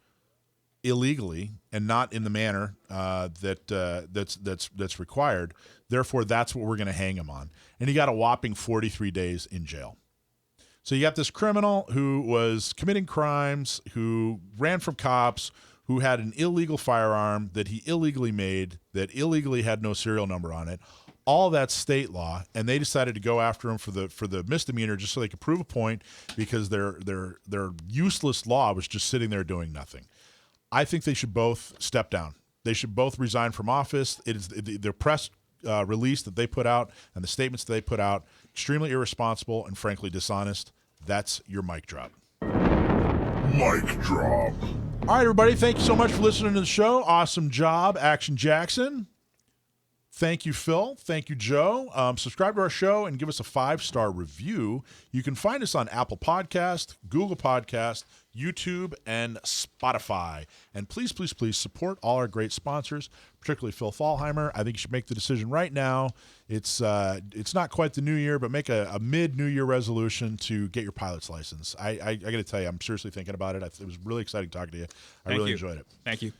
illegally and not in the manner that's required. Therefore, that's what we're going to hang him on. And he got a whopping 43 days in jail. So you got this criminal who was committing crimes, who ran from cops, who had an illegal firearm that he illegally made, that illegally had no serial number on it. All that's state law, and they decided to go after him for the misdemeanor just so they could prove a point, because their useless law was just sitting there doing nothing. I think they should both step down. They should both resign from office. It is the press release that they put out and the statements that they put out, extremely irresponsible and frankly dishonest. That's your mic drop. Mic drop. All right, everybody. Thank you so much for listening to the show. Awesome job, Action Jackson. Thank you, Phil. Thank you, Joe. Subscribe to our show and give us a 5-star review. You can find us on Apple Podcast, Google Podcast, YouTube, and Spotify. And please, please, please support all our great sponsors, particularly Phil Thalheimer. I think you should make the decision right now. It's not quite the new year, but make a mid-New Year resolution to get your pilot's license. I got to tell you, I'm seriously thinking about it. It was really exciting talking to you. I really enjoyed it. Thank you.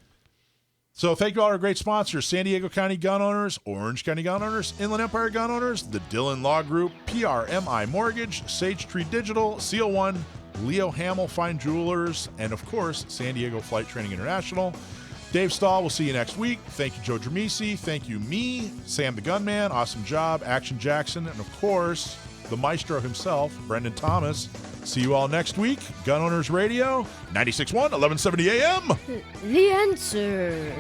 So thank you all our great sponsors: San Diego County Gun Owners, Orange County Gun Owners, Inland Empire Gun Owners, the Dillon Law Group, PRMI Mortgage, Sage Tree Digital, Seal One, Leo Hamill Fine Jewelers, and of course, San Diego Flight Training International. Dave Stahl, we'll see you next week. Thank you, Joe Dramisi. Thank you, me, Sam the Gunman. Awesome job, Action Jackson, and of course, the maestro himself, Brendan Thomas. See you all next week. Gun Owners Radio, 96.1, 1170 AM. The answer.